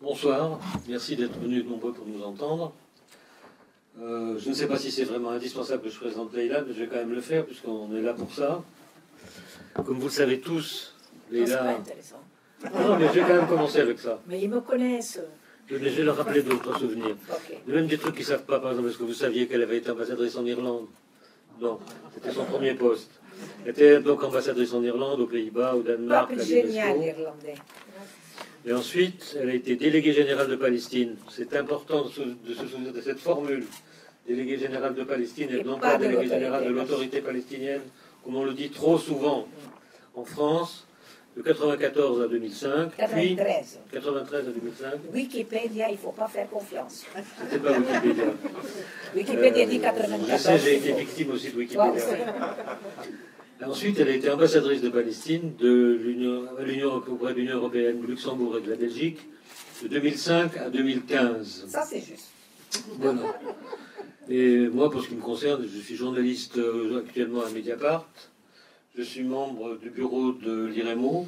Bonsoir, merci d'être venus nombreux pour nous entendre. Je ne sais pas si c'est vraiment indispensable que je présente Leïla, mais je vais quand même le faire puisqu'on est là pour ça. Comme vous le savez tous, Leïla... C'est pas intéressant. Non, mais je vais quand même commencer avec ça. Mais ils me connaissent. Je vais leur rappeler d'autres souvenirs. Okay. Même des trucs qu'ils ne savent pas, par exemple, est-ce que vous saviez qu'elle avait été ambassadrice en Irlande? Non, c'était son premier poste. Elle était donc ambassadrice en Irlande, aux Pays-Bas, au Danemark, à génial, l'Irlandais. Et ensuite, elle a été déléguée générale de Palestine. C'est important de se souvenir de cette formule. Déléguée générale de Palestine et non pas déléguée générale de l'autorité palestinienne, comme on le dit trop souvent en France, de 1994 à 2005, 93. Puis 93 à 2005. Wikipédia, il ne faut pas faire confiance. C'était pas Wikipédia. Wikipédia dit 94. Je sais, j'ai été victime aussi de Wikipédia. Ensuite, elle a été ambassadrice de Palestine auprès de l'Union européenne, du Luxembourg et de la Belgique, de 2005 à 2015. Ça, c'est juste. Voilà. Et moi, pour ce qui me concerne, je suis journaliste actuellement à Mediapart. Je suis membre du bureau de l'IREMO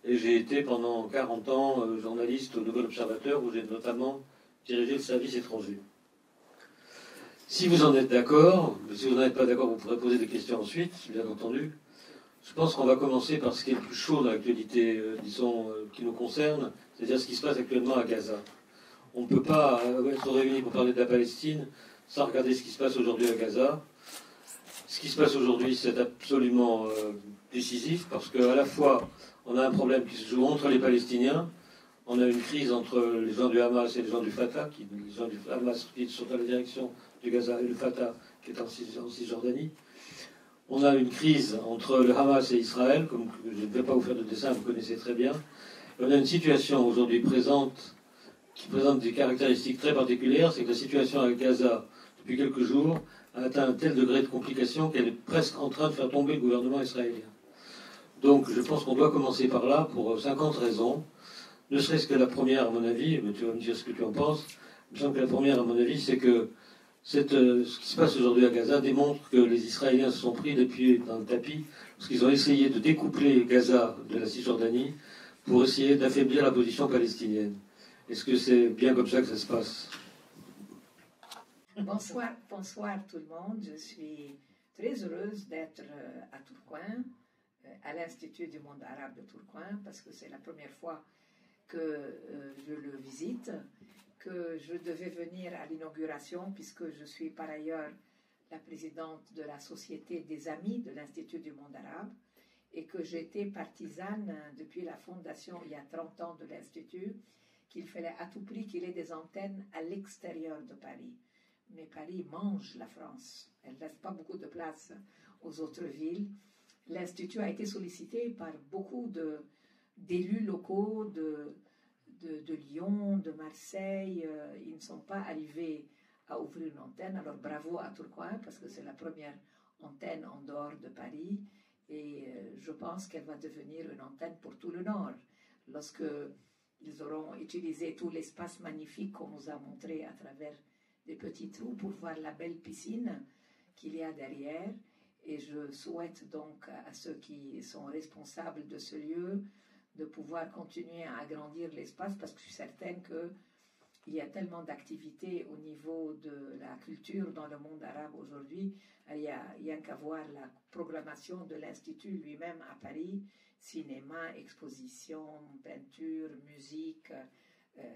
et j'ai été pendant 40 ans journaliste au Nouvel Observateur où j'ai notamment dirigé le service étranger. Si vous en êtes d'accord, mais si vous n'en êtes pas d'accord, vous pourrez poser des questions ensuite, bien entendu. Je pense qu'on va commencer par ce qui est le plus chaud dans l'actualité, disons, qui nous concerne, c'est-à-dire ce qui se passe actuellement à Gaza. On ne peut pas être réunis pour parler de la Palestine sans regarder ce qui se passe aujourd'hui à Gaza. Ce qui se passe aujourd'hui, c'est absolument décisif, parce qu'à la fois, on a un problème qui se joue entre les Palestiniens, on a une crise entre les gens du Hamas et les gens du Fatah, les gens du Hamas qui sont dans la direction de Gaza et le Fatah qui est en Cisjordanie. On a une crise entre le Hamas et Israël, comme je ne vais pas vous faire de dessin, vous connaissez très bien. Et on a une situation aujourd'hui qui présente des caractéristiques très particulières, c'est que la situation à Gaza, depuis quelques jours, a atteint un tel degré de complication qu'elle est presque en train de faire tomber le gouvernement israélien. Donc je pense qu'on doit commencer par là pour 50 raisons. Ne serait-ce que la première, à mon avis, mais tu vas me dire ce que tu en penses, il me semble que la première, à mon avis, c'est que ce qui se passe aujourd'hui à Gaza démontre que les Israéliens se sont pris les pieds dans le tapis parce qu'ils ont essayé de découpler Gaza de la Cisjordanie pour essayer d'affaiblir la position palestinienne. Est-ce que c'est bien comme ça que ça se passe? Bonsoir, bonsoir tout le monde. Je suis très heureuse d'être à Tourcoing, à l'Institut du monde arabe de Tourcoing, parce que c'est la première fois que je le visite, que je devais venir à l'inauguration, puisque je suis par ailleurs la présidente de la Société des Amis de l'Institut du monde arabe, et que j'étais partisane depuis la fondation il y a 30 ans de l'Institut, qu'il fallait à tout prix qu'il ait des antennes à l'extérieur de Paris. Mais Paris mange la France. Elle ne laisse pas beaucoup de place aux autres villes. L'Institut a été sollicité par beaucoup d'élus locaux de Lyon, de Marseille. Ils ne sont pas arrivés à ouvrir une antenne. Alors bravo à Tourcoing, parce que c'est la première antenne en dehors de Paris. Et je pense qu'elle va devenir une antenne pour tout le Nord. Lorsque ils auront utilisé tout l'espace magnifique qu'on nous a montré à travers des petits trous pour voir la belle piscine qu'il y a derrière. Et je souhaite donc à ceux qui sont responsables de ce lieu de pouvoir continuer à agrandir l'espace, parce que je suis certaine qu'il y a tellement d'activités au niveau de la culture dans le monde arabe aujourd'hui. Il y a qu'à voir la programmation de l'Institut lui-même à Paris, cinéma, exposition, peinture, musique,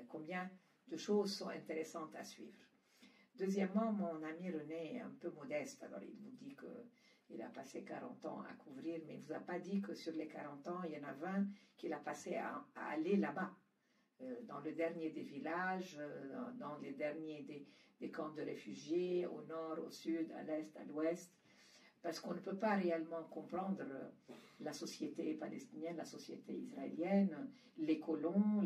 combien de choses sont intéressantes à suivre. Deuxièmement, mon ami René est un peu modeste, alors il vous dit qu'il a passé 40 ans à couvrir, mais il ne vous a pas dit que sur les 40 ans, il y en a 20 qu'il a passé à aller là-bas, dans le dernier des villages, dans les derniers des camps de réfugiés, au nord, au sud, à l'est, à l'ouest, parce qu'on ne peut pas réellement comprendre la société palestinienne, la société israélienne, les colons,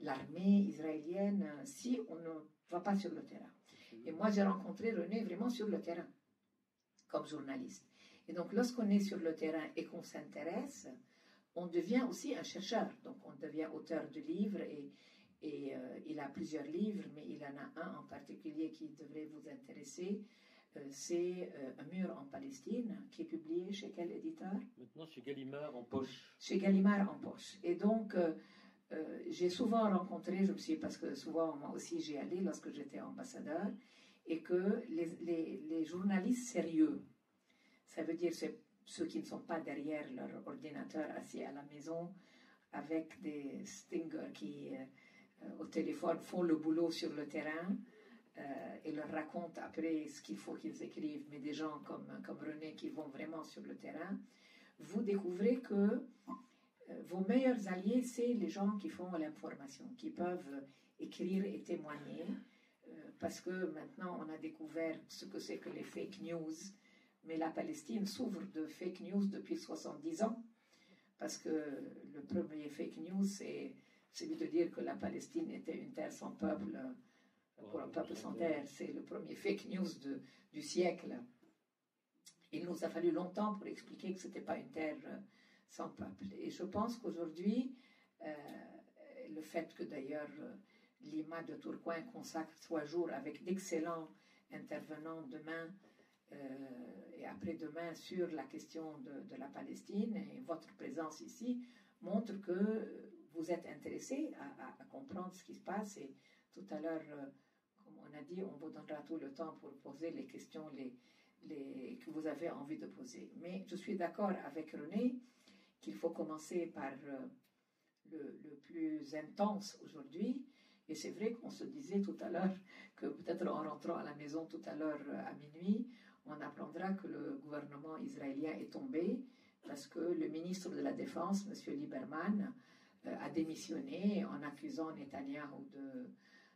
l'armée israélienne, si on ne va pas sur le terrain. Et moi, j'ai rencontré René vraiment sur le terrain, comme journaliste. Et donc, lorsqu'on est sur le terrain et qu'on s'intéresse, on devient aussi un chercheur. Donc, on devient auteur de livres et il a plusieurs livres, mais il en a un en particulier qui devrait vous intéresser. C'est Un mur en Palestine, qui est publié chez quel éditeur? Maintenant, chez Gallimard en poche. Chez Gallimard en poche. Et donc, j'ai souvent rencontré, parce que souvent moi aussi j'y allais lorsque j'étais ambassadeur, et que les journalistes sérieux, ça veut dire ceux qui ne sont pas derrière leur ordinateur assis à la maison avec des stingers qui au téléphone font le boulot sur le terrain et leur racontent après ce qu'il faut qu'ils écrivent, mais des gens comme René qui vont vraiment sur le terrain, vous découvrez que vos meilleurs alliés, c'est les gens qui font l'information, qui peuvent écrire et témoigner, parce que maintenant on a découvert ce que c'est que les fake news, mais la Palestine souffre de fake news depuis 70 ans, parce que le premier fake news, c'est celui de dire que la Palestine était une terre sans peuple, pour un peuple sans terre. C'est le premier fake news du siècle. Il nous a fallu longtemps pour expliquer que ce n'était pas une terre sans peuple. Et je pense qu'aujourd'hui, le fait que d'ailleurs l'IMA de Tourcoing consacre 3 jours avec d'excellents intervenants demain et après-demain sur la question de la Palestine, et votre présence ici montre que vous êtes intéressé à comprendre ce qui se passe. Et tout à l'heure, comme on a dit, on vous donnera tout le temps pour poser les questions que vous avez envie de poser. Mais je suis d'accord avec René qu'il faut commencer par le plus intense aujourd'hui. Et c'est vrai qu'on se disait tout à l'heure que peut-être en rentrant à la maison tout à l'heure à minuit, on apprendra que le gouvernement israélien est tombé parce que le ministre de la Défense, M. Lieberman, a démissionné en accusant Netanyahou de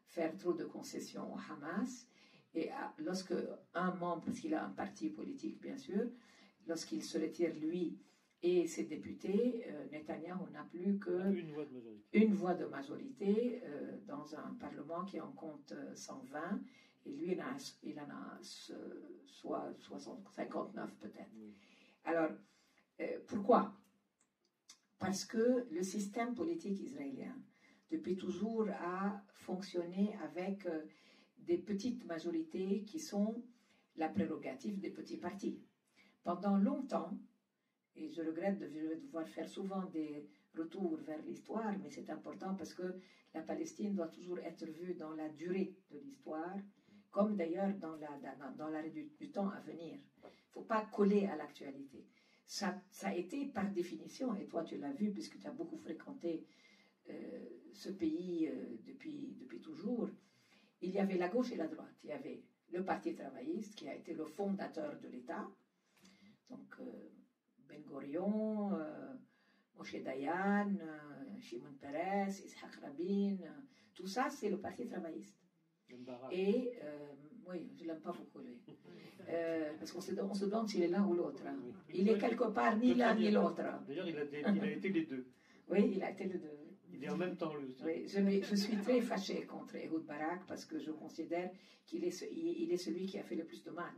faire trop de concessions au Hamas. Et lorsque un membre, parce qu'il a un parti politique bien sûr, lorsqu'il se retire lui et ses députés, Netanyahou n'a plus qu'une voix de majorité dans un parlement qui en compte 120, et lui il en a soit 59 peut-être. Oui. Alors, pourquoi? Parce que le système politique israélien, depuis toujours, a fonctionné avec des petites majorités qui sont la prérogative des petits partis. Pendant longtemps, et je regrette de devoir faire souvent des retours vers l'histoire, mais c'est important parce que la Palestine doit toujours être vue dans la durée de l'histoire, comme d'ailleurs dans l'arrêt du temps à venir. Il ne faut pas coller à l'actualité. Ça a été par définition, et toi tu l'as vu puisque tu as beaucoup fréquenté ce pays depuis toujours, il y avait la gauche et la droite. Il y avait le Parti travailliste qui a été le fondateur de l'État, donc Ben Gurion, Moshe Dayan, Shimon Peres, Yitzhak Rabin, tout ça c'est le Parti travailliste. Et oui, je ne l'aime pas beaucoup lui. Parce qu'on se demande s'il est l'un ou l'autre. Hein. Il est quelque part ni l'un ni l'autre. D'ailleurs, il a été les deux. Oui, il a été les deux. Il est en même temps lui aussi. Oui, je suis très fâchée contre Ehud Barak parce que je considère qu'il est celui qui a fait le plus de mal.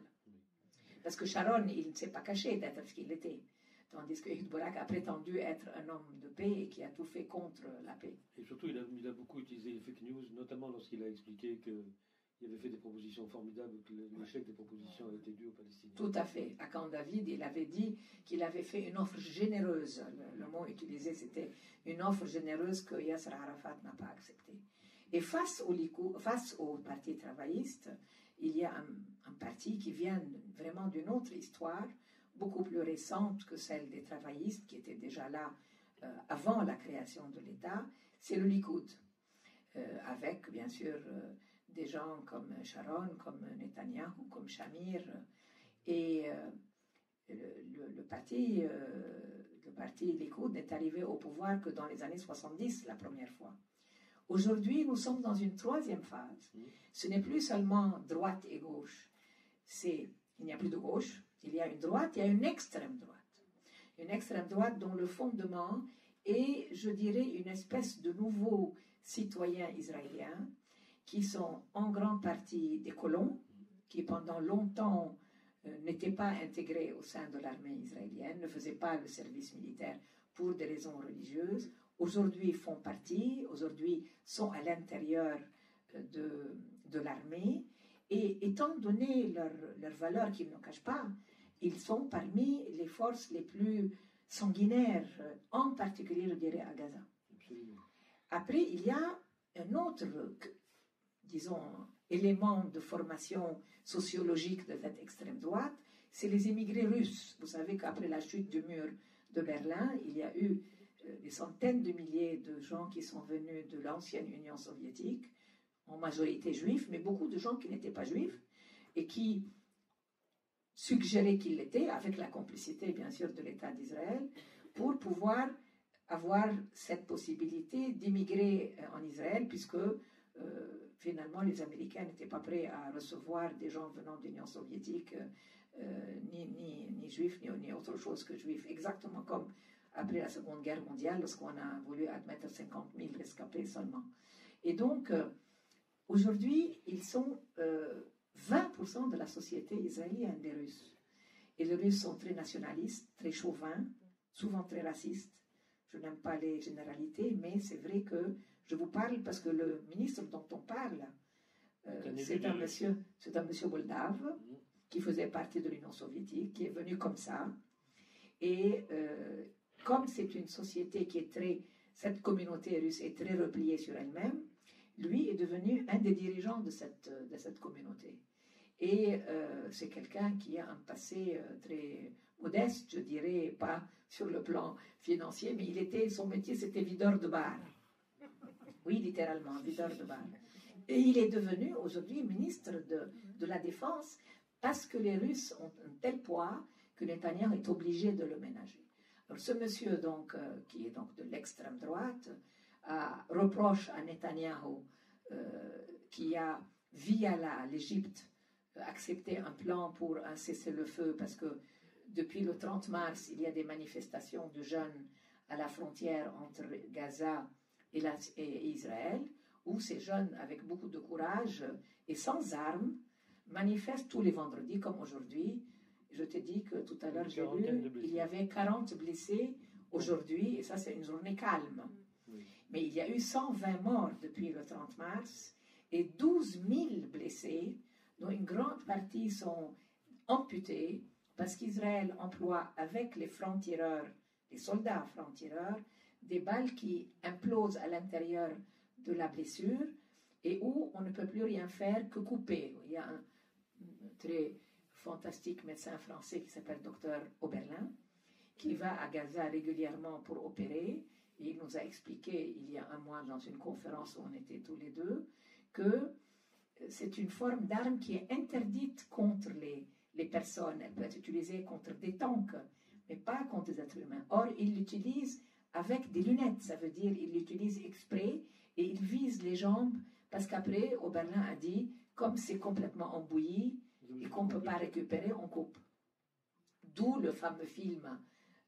Parce que Sharon, il ne s'est pas caché d'être ce qu'il était. Tandis que Ehud Barak a prétendu être un homme de paix et qui a tout fait contre la paix. Et surtout, il a beaucoup utilisé les fake news, notamment lorsqu'il a expliqué qu'il avait fait des propositions formidables, que l'échec des propositions a été dû aux Palestiniens. Tout à fait. À Camp David, il avait dit qu'il avait fait une offre généreuse. Le mot utilisé, c'était une offre généreuse que Yasser Arafat n'a pas acceptée. Et face au Parti travailliste, il y a un parti qui vient vraiment d'une autre histoire, beaucoup plus récente que celle des travaillistes, qui étaient déjà là avant la création de l'État, c'est le Likoud. Avec, bien sûr, des gens comme Sharon, comme Netanyahou, comme Shamir. Et le parti Likoud n'est arrivé au pouvoir que dans les années 70, la première fois. Aujourd'hui, nous sommes dans une troisième phase. Ce n'est plus seulement droite et gauche. Il n'y a plus de gauche, il y a une droite, il y a une extrême droite. Une extrême droite dont le fondement est, je dirais, une espèce de nouveaux citoyens israéliens qui sont en grande partie des colons, qui pendant longtemps n'étaient pas intégrés au sein de l'armée israélienne, ne faisaient pas le service militaire pour des raisons religieuses, aujourd'hui font partie, aujourd'hui sont à l'intérieur de l'armée, et étant donné leur valeur qu'ils ne cachent pas, ils sont parmi les forces les plus sanguinaires, en particulier, je dirais, à Gaza. Absolument. Après, il y a un autre, disons, élément de formation sociologique de cette extrême droite, c'est les immigrés russes. Vous savez qu'après la chute du mur de Berlin, il y a eu des centaines de milliers de gens qui sont venus de l'ancienne Union soviétique, en majorité juifs, mais beaucoup de gens qui n'étaient pas juifs et qui suggéraient qu'ils l'étaient, avec la complicité bien sûr de l'État d'Israël, pour pouvoir avoir cette possibilité d'immigrer en Israël, puisque finalement les Américains n'étaient pas prêts à recevoir des gens venant de l'Union soviétique, ni juifs, ni autre chose que juifs, exactement comme après la Seconde Guerre mondiale, lorsqu'on a voulu admettre 50 000 rescapés seulement. Et donc, aujourd'hui, ils sont 20% de la société israélienne, les Russes. Et les Russes sont très nationalistes, très chauvins, souvent très racistes. Je n'aime pas les généralités, mais c'est vrai que je vous parle parce que le ministre dont on parle, c'est un monsieur moldave qui faisait partie de l'Union soviétique, qui est venu comme ça. Et comme c'est une société qui est cette communauté russe est très repliée sur elle-même, lui est devenu un des dirigeants de cette communauté. Et c'est quelqu'un qui a un passé très modeste, je dirais, pas sur le plan financier, mais son métier c'était videur de bar. Oui, littéralement, videur de bar. Et il est devenu aujourd'hui ministre de la Défense parce que les Russes ont un tel poids que Netanyahu est obligé de le ménager. Alors ce monsieur, donc, qui est donc de l'extrême droite, reproche à Netanyahu qui a, via l'Égypte, accepté un plan pour un cessez-le-feu parce que depuis le 30 mars, il y a des manifestations de jeunes à la frontière entre Gaza et Israël, où ces jeunes, avec beaucoup de courage et sans armes, manifestent tous les vendredis, comme aujourd'hui. Je t'ai dit que tout à l'heure, j'ai lu, il y avait 40 blessés aujourd'hui, et ça, c'est une journée calme. Oui. Mais il y a eu 120 morts depuis le 30 mars et 12 000 blessés, dont une grande partie sont amputés parce qu'Israël emploie avec les francs-tireurs, les soldats francs-tireurs, des balles qui implosent à l'intérieur de la blessure et où on ne peut plus rien faire que couper. Il y a un très fantastique médecin français qui s'appelle Dr Oberlin, qui va à Gaza régulièrement pour opérer. Et il nous a expliqué il y a un mois dans une conférence où on était tous les deux que c'est une forme d'arme qui est interdite contre les personnes. Elle peut être utilisée contre des tanks, mais pas contre des êtres humains. Or, il l'utilise avec des lunettes, ça veut dire il l'utilise exprès et il vise les jambes parce qu'après, Oberlin a dit, comme c'est complètement embouilli et qu'on ne peut pas récupérer, on coupe. D'où le fameux film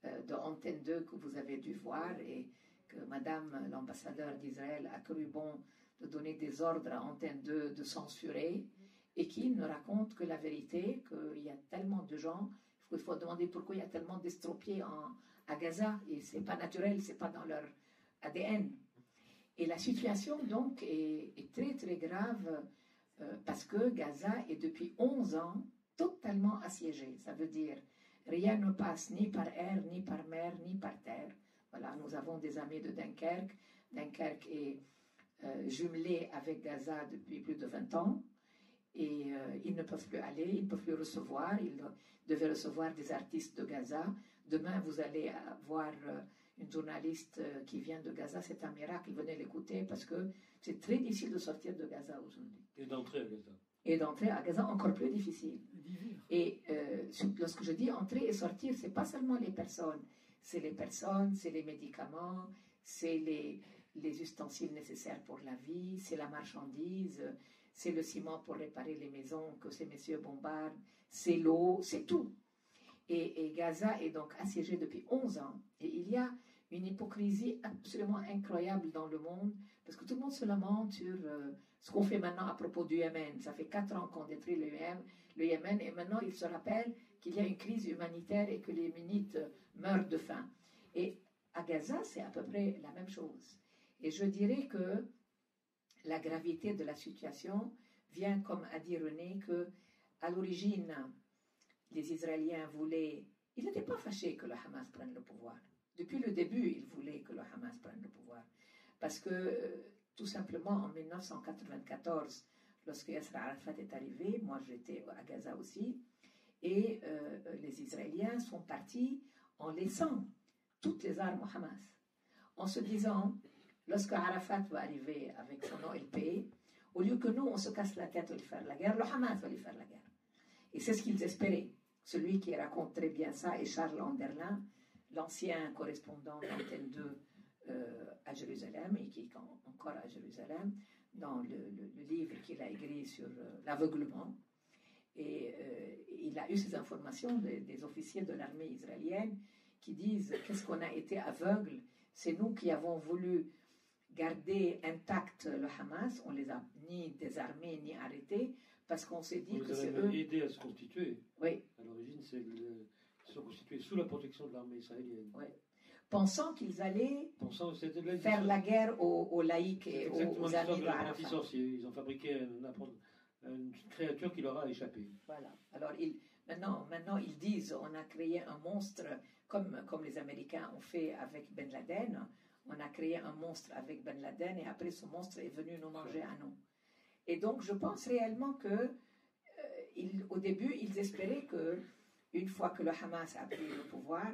de Antenne 2 que vous avez dû voir et que Madame l'ambassadeur d'Israël a cru bon de donner des ordres à Antenne 2 de censurer et qui ne raconte que la vérité, qu'il y a tellement de gens, il faut demander pourquoi il y a tellement d'estropiés à Gaza et c'est pas naturel, c'est pas dans leur ADN. Et la situation donc est très très grave parce que Gaza est depuis 11 ans totalement assiégée. Ça veut dire rien ne passe ni par air, ni par mer, ni par terre. Voilà, nous avons des amis de Dunkerque. Dunkerque est jumelé avec Gaza depuis plus de 20 ans. Et ils ne peuvent plus aller, ils ne peuvent plus recevoir. Ils devaient recevoir des artistes de Gaza. Demain, vous allez voir une journaliste qui vient de Gaza. C'est un miracle, venez l'écouter parce que c'est très difficile de sortir de Gaza aujourd'hui. Et d'entrer à Gaza. Et d'entrer à Gaza, encore plus difficile. Et lorsque je dis entrer et sortir, ce n'est pas seulement les personnes. C'est les personnes, c'est les médicaments, c'est les ustensiles nécessaires pour la vie, c'est la marchandise, c'est le ciment pour réparer les maisons que ces messieurs bombardent, c'est l'eau, c'est tout. Et Gaza est donc assiégé depuis 11 ans. Et il y a une hypocrisie absolument incroyable dans le monde, parce que tout le monde se lamente sur ce qu'on fait maintenant à propos du Yémen. Ça fait 4 ans qu'on détruit le Yémen, et maintenant il se rappelle qu'il y a une crise humanitaire et que les Yéménites meurent de faim. Et à Gaza, c'est à peu près la même chose. Et je dirais que la gravité de la situation vient, comme a dit René, que à l'origine, les Israéliens voulaient... Ils n'étaient pas fâchés que le Hamas prenne le pouvoir. Depuis le début, ils voulaient que le Hamas prenne le pouvoir. Parce que, tout simplement, en 1994, lorsque Yasser Arafat est arrivé, moi j'étais à Gaza aussi, et les Israéliens sont partis en laissant toutes les armes au Hamas, en se disant, lorsque Arafat va arriver avec son OLP, au lieu que nous, on se casse la tête à lui faire la guerre, le Hamas va lui faire la guerre. Et c'est ce qu'ils espéraient. Celui qui raconte très bien ça est Charles Anderlin, l'ancien correspondant d'Antenne 2 à Jérusalem, et qui est encore à Jérusalem, dans le livre qu'il a écrit sur l'aveuglement. Et il a eu ces informations des officiers de l'armée israélienne qui disent qu'est-ce qu'on a été aveugle, c'est nous qui avons voulu garder intact le Hamas, on les a ni désarmés ni arrêtés, parce qu'on s'est dit que c'est eux. Aidé à se constituer. Oui. À l'origine, ils sont constitués sous la protection de l'armée israélienne. Oui. Pensant qu'ils allaient faire la guerre aux laïcs et aux amis d'Arafat. Ils ont fabriqué une créature qui leur a échappé. Voilà. Alors, maintenant, ils disent on a créé un monstre, comme les Américains ont fait avec Ben Laden. On a créé un monstre avec Ben Laden et après ce monstre est venu nous manger à nous. Et donc, je pense réellement que, au début, ils espéraient que, une fois que le Hamas a pris le pouvoir,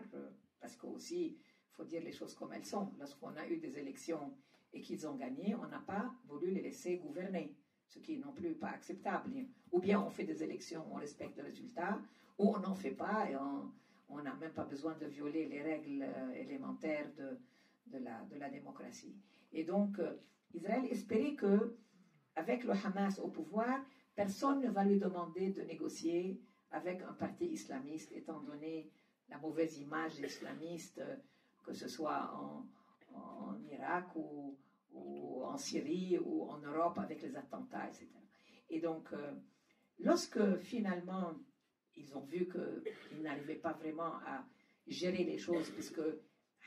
parce qu'aussi, il faut dire les choses comme elles sont, lorsqu'on a eu des élections et qu'ils ont gagné, on n'a pas voulu les laisser gouverner, ce qui est non plus pas acceptable. Ou bien on fait des élections, on respecte le résultat, ou on n'en fait pas et on n'a même pas besoin de violer les règles élémentaires de la démocratie. Et donc, Israël espérait que, avec le Hamas au pouvoir, personne ne va lui demander de négocier avec un parti islamiste, étant donné la mauvaise image des islamistes, que ce soit en Irak ou en Syrie ou en Europe avec les attentats, etc. Et donc, lorsque finalement ils ont vu qu'ils n'arrivaient pas vraiment à gérer les choses, puisque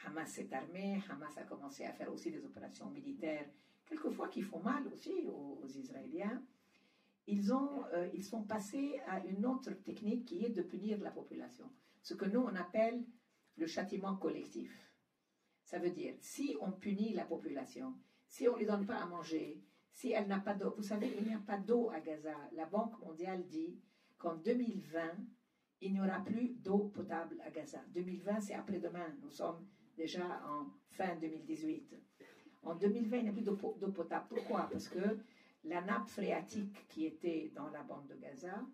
Hamas s'est armé, Hamas a commencé à faire aussi des opérations militaires, quelquefois qui font mal aussi aux Israéliens, ils sont passés à une autre technique qui est de punir la population. Ce que nous, on appelle le châtiment collectif. Ça veut dire, si on punit la population, si on ne lui donne pas à manger, si elle n'a pas d'eau, vous savez, il n'y a pas d'eau à Gaza. La Banque mondiale dit qu'en 2020, il n'y aura plus d'eau potable à Gaza. 2020, c'est après-demain. Nous sommes déjà en fin 2018. En 2020, il n'y a plus d'eau potable. Pourquoi? Parce que la nappe phréatique qui était dans la bande de Gaza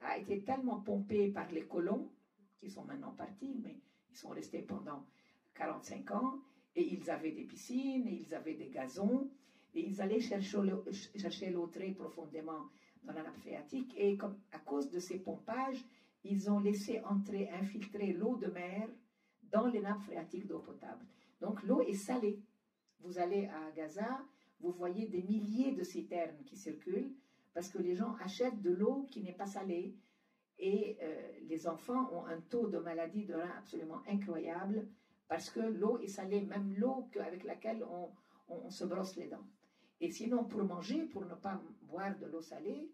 a été tellement pompée par les colons, qui sont maintenant partis, mais ils sont restés pendant 45 ans, et ils avaient des piscines, et ils avaient des gazons, et ils allaient chercher l'eau très profondément dans la nappe phréatique, et à cause de ces pompages, ils ont laissé infiltrer l'eau de mer dans les nappes phréatiques d'eau potable. Donc l'eau est salée. Vous allez à Gaza, vous voyez des milliers de citernes qui circulent, parce que les gens achètent de l'eau qui n'est pas salée, et les enfants ont un taux de maladie de rein absolument incroyable, parce que l'eau est salée, même l'eau avec laquelle on se brosse les dents. Et sinon, pour manger, pour ne pas boire de l'eau salée,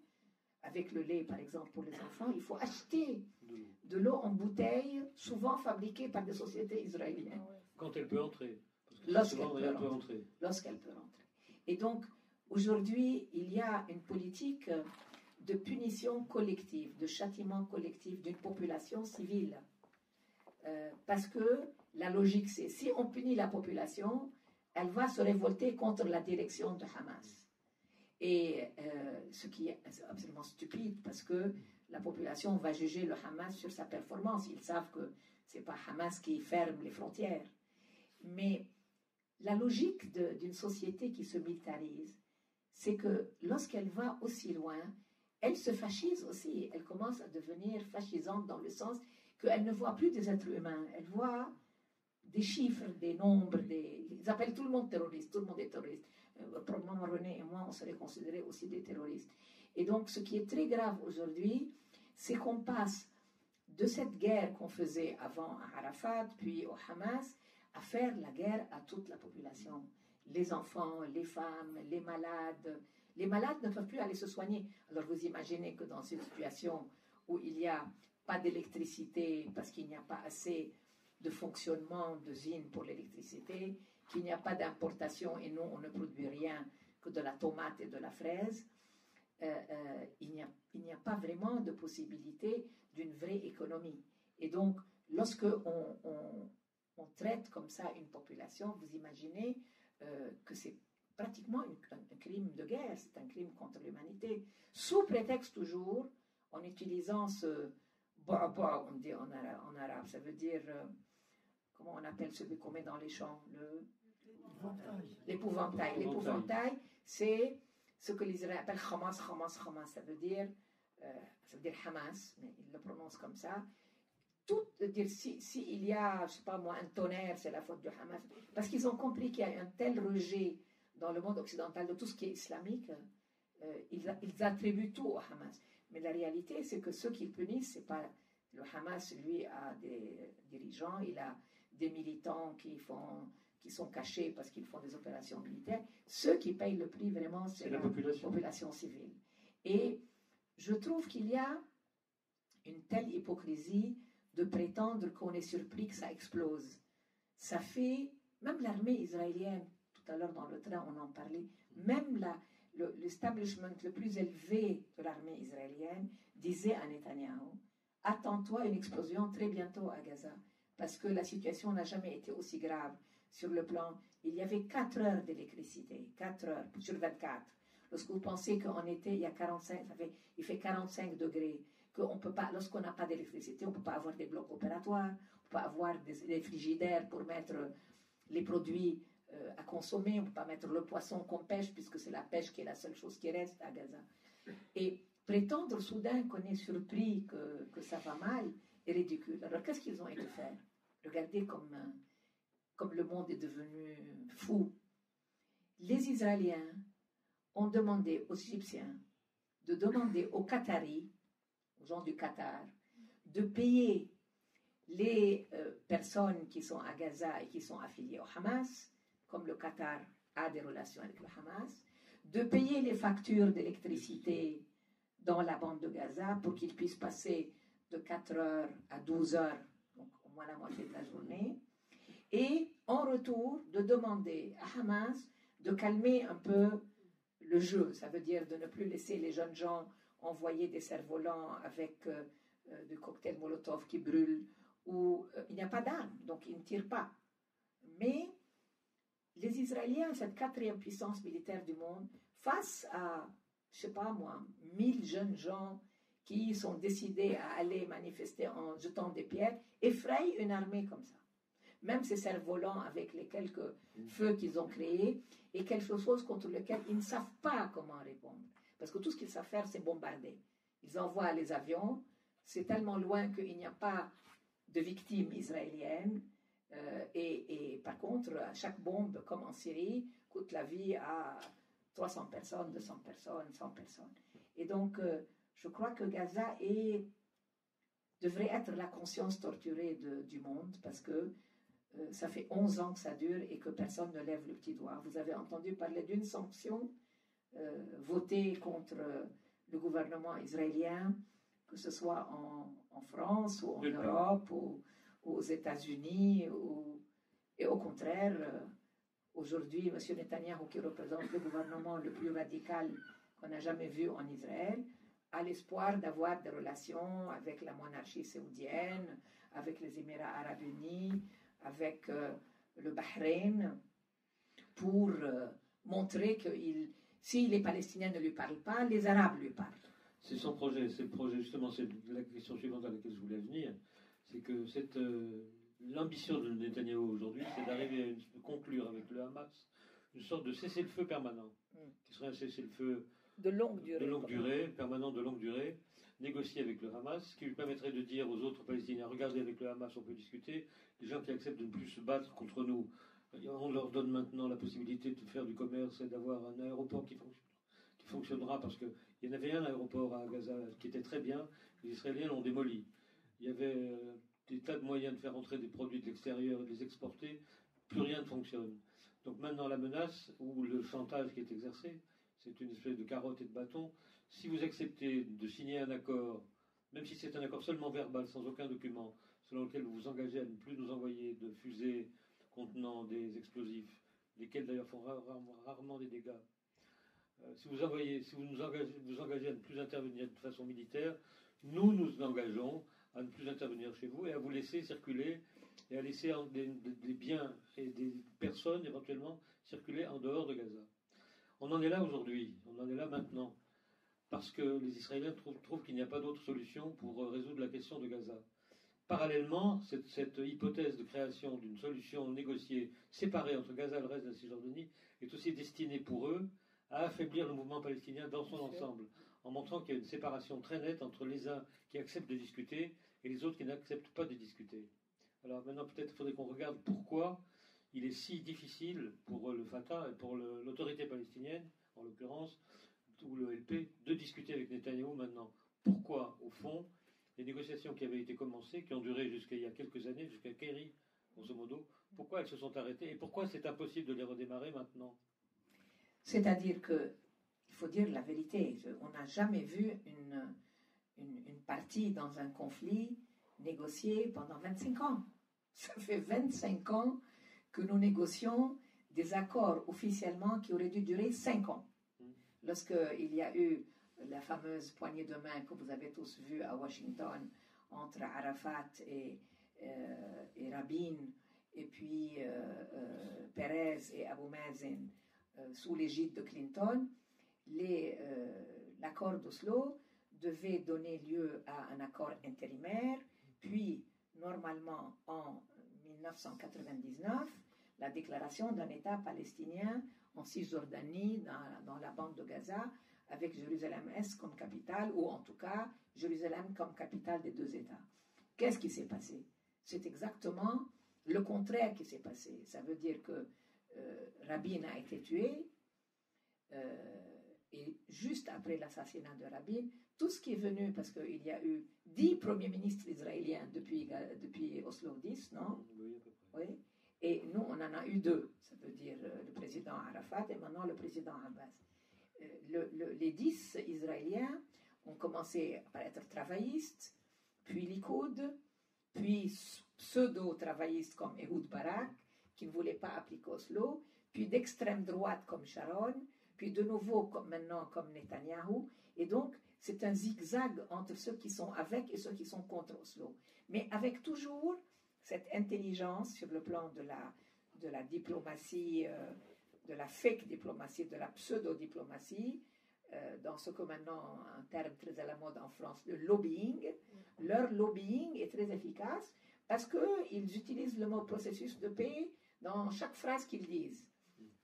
avec le lait par exemple pour les enfants, il faut acheter de l'eau en bouteille, souvent fabriquée par des sociétés israéliennes. Quand elle peut entrer. Lorsqu'elle peut rentrer. Lorsqu'elle peut rentrer. Et donc, aujourd'hui, il y a une politique de punition collective, de châtiment collectif d'une population civile. Parce que la logique, c'est si on punit la population, elle va se révolter contre la direction de Hamas. Et ce qui est absolument stupide, parce que la population va juger le Hamas sur sa performance. Ils savent que ce n'est pas Hamas qui ferme les frontières. Mais la logique d'une société qui se militarise, c'est que lorsqu'elle va aussi loin, elle se fascise aussi. Elle commence à devenir fascisante dans le sens qu'elle ne voit plus des êtres humains. Elle voit des chiffres, des nombres, ils appellent tout le monde terroriste, tout le monde est terroriste. Probablement René et moi, on serait considérés aussi des terroristes. Et donc, ce qui est très grave aujourd'hui, c'est qu'on passe de cette guerre qu'on faisait avant à Arafat, puis au Hamas, à faire la guerre à toute la population. Les enfants, les femmes, les malades. Les malades ne peuvent plus aller se soigner. Alors vous imaginez que dans une situation où il n'y a pas d'électricité, parce qu'il n'y a pas assez de fonctionnement d'usines pour l'électricité, qu'il n'y a pas d'importation et nous, on ne produit rien que de la tomate et de la fraise, il n'y a pas vraiment de possibilité d'une vraie économie. Et donc, lorsque on traite comme ça une population, vous imaginez que c'est pratiquement un crime de guerre, c'est un crime contre l'humanité, sous prétexte toujours, en utilisant ce baba, on dit en arabe, ça veut dire, comment on appelle celui qu'on met dans les champs, l'épouvantail. L'épouvantail, c'est ce que les Israéliens appellent Hamas, ça veut dire Hamas, mais ils le prononcent comme ça. Tout dire s'il y a, je sais pas moi, un tonnerre, c'est la faute du Hamas, parce qu'ils ont compris qu'il y a un tel rejet dans le monde occidental de tout ce qui est islamique, ils attribuent tout au Hamas. Mais la réalité, c'est que ceux qu'ils punissent, c'est pas le Hamas, lui, a des dirigeants, il a des militants qui sont cachés parce qu'ils font des opérations militaires. Ceux qui payent le prix, vraiment, c'est la population civile. Et je trouve qu'il y a une telle hypocrisie de prétendre qu'on est surpris que ça explose. Ça fait, même l'armée israélienne, tout à l'heure dans le train on en parlait, même l'establishment le plus élevé de l'armée israélienne disait à Netanyahou, attends-toi à une explosion très bientôt à Gaza, parce que la situation n'a jamais été aussi grave sur le plan. Il y avait 4 heures d'électricité, 4 heures sur 24. Lorsque vous pensez qu'en été, il fait 45 degrés, qu'on peut pas, lorsqu'on n'a pas d'électricité, on ne peut pas avoir des blocs opératoires, on ne peut pas avoir des frigidaires pour mettre les produits à consommer, on ne peut pas mettre le poisson qu'on pêche, puisque c'est la pêche qui est la seule chose qui reste à Gaza. Et prétendre soudain qu'on est surpris que ça va mal est ridicule. Alors qu'est-ce qu'ils ont été faire? Regardez comme le monde est devenu fou. Les Israéliens ont demandé aux Égyptiens de demander aux Qataris, aux gens du Qatar, de payer les personnes qui sont à Gaza et qui sont affiliées au Hamas, comme le Qatar a des relations avec le Hamas, de payer les factures d'électricité dans la bande de Gaza pour qu'ils puissent passer de 4 heures à 12 heures, donc au moins la moitié de la journée, et en retour de demander à Hamas de calmer un peu le jeu, ça veut dire de ne plus laisser les jeunes gens envoyer des cerfs-volants avec des cocktails Molotov qui brûlent, où il n'y a pas d'armes, donc ils ne tirent pas. Mais les Israéliens, cette 4e puissance militaire du monde, face à, je ne sais pas moi, 1000 jeunes gens qui sont décidés à aller manifester en jetant des pierres, effrayent une armée comme ça. Même ces cerfs-volants avec les quelques feux qu'ils ont créés, et quelque chose contre lequel ils ne savent pas comment répondre. Parce que tout ce qu'ils savent faire, c'est bombarder. Ils envoient les avions, c'est tellement loin qu'il n'y a pas de victimes israéliennes, et par contre, chaque bombe, comme en Syrie, coûte la vie à 300 personnes, 200 personnes, 100 personnes. Et donc, je crois que Gaza devrait être la conscience torturée du monde, parce que ça fait 11 ans que ça dure et que personne ne lève le petit doigt. Vous avez entendu parler d'une sanction votée contre le gouvernement israélien, que ce soit en France ou en Europe ou aux États-Unis, et au contraire, aujourd'hui, M. Netanyahou, qui représente le gouvernement le plus radical qu'on n'a jamais vu en Israël, a l'espoir d'avoir des relations avec la monarchie saoudienne, avec les Émirats arabes unis, avec le Bahreïn, pour montrer que si les Palestiniens ne lui parlent pas, les Arabes lui parlent. C'est son projet, c'est le projet, justement, c'est la question suivante à laquelle je voulais venir, c'est que l'ambition de Netanyahou aujourd'hui, c'est d'arriver à conclure avec le Hamas une sorte de cessez-le-feu permanent, qui serait un cessez-le-feu de longue durée, permanent de longue durée, négocié avec le Hamas, qui lui permettrait de dire aux autres Palestiniens, regardez, avec le Hamas, on peut discuter, les gens qui acceptent de ne plus se battre contre nous, on leur donne maintenant la possibilité de faire du commerce et d'avoir un aéroport qui fonctionnera, parce qu'il y en avait un aéroport à Gaza qui était très bien, les Israéliens l'ont démoli. Il y avait des tas de moyens de faire entrer des produits de l'extérieur et de les exporter, plus rien ne fonctionne. Donc maintenant la menace, ou le chantage qui est exercé, c'est une espèce de carotte et de bâton. Si vous acceptez de signer un accord, même si c'est un accord seulement verbal, sans aucun document, selon lequel vous vous engagez à ne plus nous envoyer de fusées contenant des explosifs, lesquels d'ailleurs font rarement des dégâts. Si vous vous engagez à ne plus intervenir de façon militaire, nous nous engageons à ne plus intervenir chez vous et à vous laisser circuler et à laisser des biens et des personnes éventuellement circuler en dehors de Gaza. On en est là aujourd'hui, on en est là maintenant, parce que les Israéliens trouvent qu'il n'y a pas d'autre solution pour résoudre la question de Gaza. Parallèlement, cette hypothèse de création d'une solution négociée séparée entre Gaza et le reste de la Cisjordanie est aussi destinée pour eux à affaiblir le mouvement palestinien dans son ensemble, en montrant qu'il y a une séparation très nette entre les uns qui acceptent de discuter et les autres qui n'acceptent pas de discuter. Alors maintenant, peut-être faudrait qu'on regarde pourquoi il est si difficile pour le Fatah et pour l'autorité palestinienne, en l'occurrence, ou le LP, de discuter avec Netanyahou maintenant. Pourquoi, au fond, les négociations qui avaient été commencées, qui ont duré jusqu'à il y a quelques années, jusqu'à Kerry, grosso modo, pourquoi elles se sont arrêtées et pourquoi c'est impossible de les redémarrer maintenant? C'est-à-dire que, il faut dire la vérité, on n'a jamais vu une partie dans un conflit négociée pendant 25 ans. Ça fait 25 ans que nous négocions des accords officiellement qui auraient dû durer 5 ans. Lorsqu'il y a eu la fameuse poignée de main que vous avez tous vue à Washington entre Arafat et Rabin, et puis Perez et Abu Mazen sous l'égide de Clinton, l'accord d'Oslo devait donner lieu à un accord intérimaire, puis normalement en 1999, la déclaration d'un État palestinien en Cisjordanie, dans la bande de Gaza, avec Jérusalem-Est comme capitale, ou en tout cas Jérusalem comme capitale des deux États. Qu'est-ce qui s'est passé? C'est exactement le contraire qui s'est passé. Ça veut dire que Rabin a été tué, et juste après l'assassinat de Rabin, tout ce qui est venu, parce qu'il y a eu 10 premiers ministres israéliens depuis Oslo 10, non? Oui, à peu près. Oui. Et nous, on en a eu 2, ça veut dire le président Arafat et maintenant le président Abbas. Les 10 Israéliens ont commencé par être travaillistes, puis Likoud, puis pseudo-travaillistes comme Ehud Barak, qui ne voulaient pas appliquer Oslo, puis d'extrême droite comme Sharon, puis de nouveau maintenant comme Netanyahou. Et donc, c'est un zigzag entre ceux qui sont avec et ceux qui sont contre Oslo. Mais avec toujours cette intelligence sur le plan de la diplomatie, de la fake diplomatie, de la pseudo-diplomatie, dans ce que maintenant, un terme très à la mode en France, le lobbying. Leur lobbying est très efficace parce qu'ils utilisent le mot processus de paix dans chaque phrase qu'ils disent.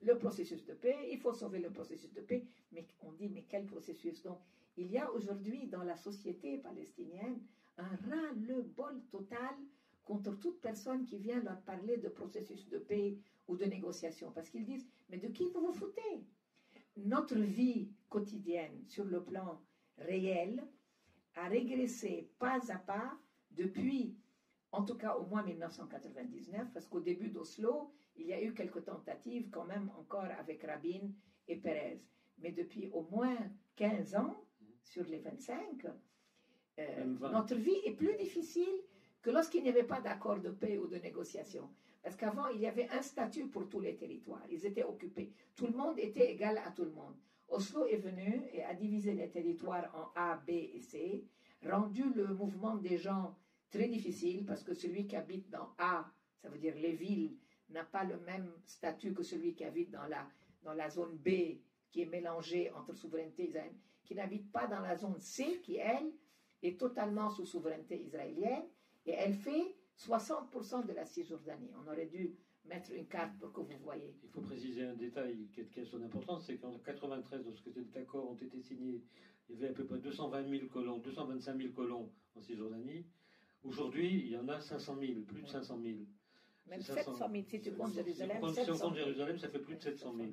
Le processus de paix, il faut sauver le processus de paix, mais on dit, mais quel processus? Donc, il y a aujourd'hui dans la société palestinienne un ras-le-bol total contre toute personne qui vient leur parler de processus de paix ou de négociation, parce qu'ils disent, mais de qui vous vous foutez? Notre vie quotidienne, sur le plan réel, a régressé pas à pas depuis, en tout cas au moins 1999, parce qu'au début d'Oslo, il y a eu quelques tentatives quand même encore avec Rabin et Perez. Mais depuis au moins 15 ans, sur les 25, notre vie est plus difficile que lorsqu'il n'y avait pas d'accord de paix ou de négociation. Parce qu'avant, il y avait un statut pour tous les territoires. Ils étaient occupés. Tout le monde était égal à tout le monde. Oslo est venu et a divisé les territoires en A, B et C, rendu le mouvement des gens très difficile parce que celui qui habite dans A, ça veut dire les villes, n'a pas le même statut que celui qui habite dans la zone B, qui est mélangée entre souveraineté israélienne, qui n'habite pas dans la zone C, qui, elle, est totalement sous souveraineté israélienne, et elle fait 60% de la Cisjordanie. On aurait dû mettre une carte pour que vous voyez. Il faut préciser un détail qui a son importance, c'est qu'en 1993, lorsque ces accords ont été signés, il y avait à peu près 220 000 colons, 225 000 colons en Cisjordanie. Aujourd'hui, il y en a 500 000, plus de 500 000. Même 700 000, si tu comptes Jérusalem. Si on compte Jérusalem, ça fait plus de 700 000.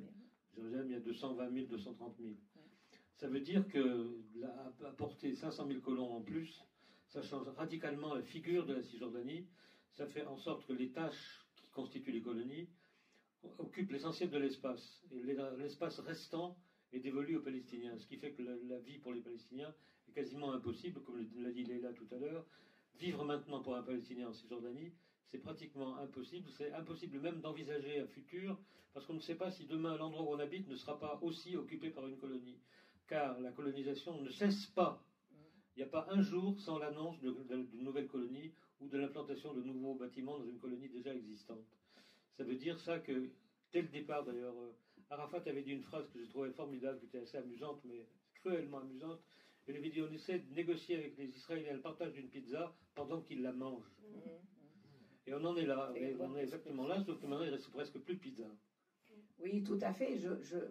Jérusalem, il y a 220 000, 230 000. Ça veut dire qu'apporter 500 000 colons en plus, ça change radicalement la figure de la Cisjordanie. Ça fait en sorte que les tâches qui constituent les colonies occupent l'essentiel de l'espace. Et l'espace restant est dévolu aux Palestiniens. Ce qui fait que la vie pour les Palestiniens est quasiment impossible, comme l'a dit Leila tout à l'heure. Vivre maintenant pour un Palestinien en Cisjordanie, c'est pratiquement impossible. C'est impossible même d'envisager un futur, parce qu'on ne sait pas si demain l'endroit où on habite ne sera pas aussi occupé par une colonie. Car la colonisation ne cesse pas. Il n'y a pas un jour sans l'annonce d'une nouvelle colonie ou de l'implantation de nouveaux bâtiments dans une colonie déjà existante. Ça veut dire ça que, dès le départ d'ailleurs, Arafat avait dit une phrase que je trouvais formidable, qui était assez amusante, mais cruellement amusante. Il avait dit, on essaie de négocier avec les Israéliens le partage d'une pizza pendant qu'ils la mangent. Et on en est là, on est exactement là, sauf que maintenant il ne reste presque plus de pizza. Oui, tout à fait.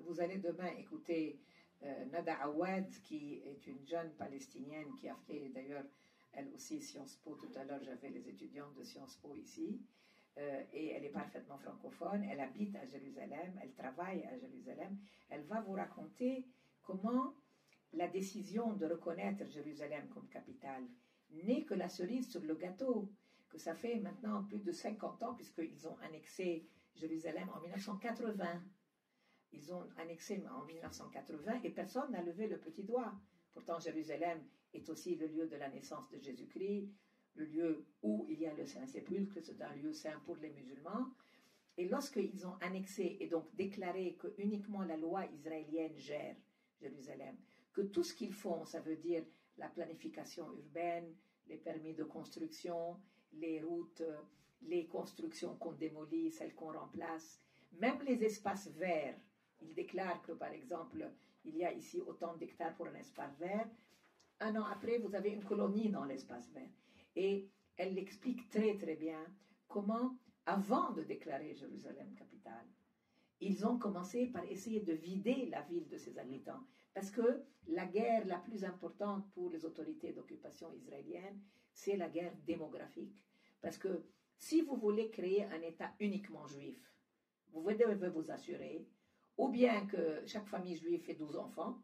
Vous allez demain écouter Nada Awad, qui est une jeune Palestinienne qui a fait d'ailleurs, elle aussi, Sciences Po. Tout à l'heure, j'avais les étudiantes de Sciences Po ici. Et elle est parfaitement francophone. Elle habite à Jérusalem, elle travaille à Jérusalem. Elle va vous raconter comment la décision de reconnaître Jérusalem comme capitale n'est que la cerise sur le gâteau, que ça fait maintenant plus de 50 ans, puisqu'ils ont annexé Jérusalem en 1980. Ils ont annexé en 1980 et personne n'a levé le petit doigt. Pourtant, Jérusalem est aussi le lieu de la naissance de Jésus-Christ, le lieu où il y a le Saint-Sépulcre, c'est un lieu saint pour les musulmans. Et lorsqu'ils ont annexé et donc déclaré que uniquement la loi israélienne gère Jérusalem, que tout ce qu'ils font, ça veut dire la planification urbaine, les permis de construction, les routes, les constructions qu'on démolit, celles qu'on remplace, même les espaces verts. Ils déclarent que, par exemple, il y a ici autant d'hectares pour un espace vert. Un an après, vous avez une colonie dans l'espace vert. Et elle explique très très bien comment, avant de déclarer Jérusalem capitale, ils ont commencé par essayer de vider la ville de ses habitants. Parce que la guerre la plus importante pour les autorités d'occupation israéliennes, c'est la guerre démographique. Parce que si vous voulez créer un État uniquement juif, vous devez vous assurer ou bien que chaque famille juive ait 12 enfants,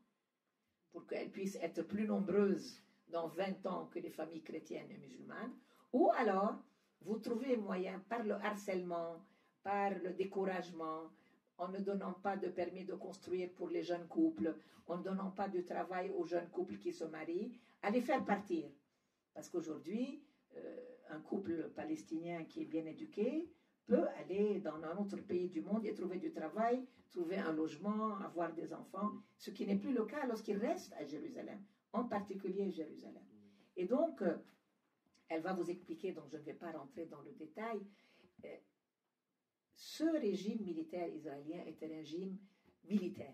pour qu'elle puisse être plus nombreuse dans 20 ans que les familles chrétiennes et musulmanes, ou alors vous trouvez moyen par le harcèlement, par le découragement, en ne donnant pas de permis de construire pour les jeunes couples, en ne donnant pas de travail aux jeunes couples qui se marient, à les faire partir. Parce qu'aujourd'hui, un couple palestinien qui est bien éduqué peut aller dans un autre pays du monde et trouver du travail, trouver un logement, avoir des enfants, ce qui n'est plus le cas lorsqu'ils restent à Jérusalem, en particulier Jérusalem. Et donc, elle va vous expliquer, donc je ne vais pas rentrer dans le détail, ce régime militaire israélien est un régime militaire.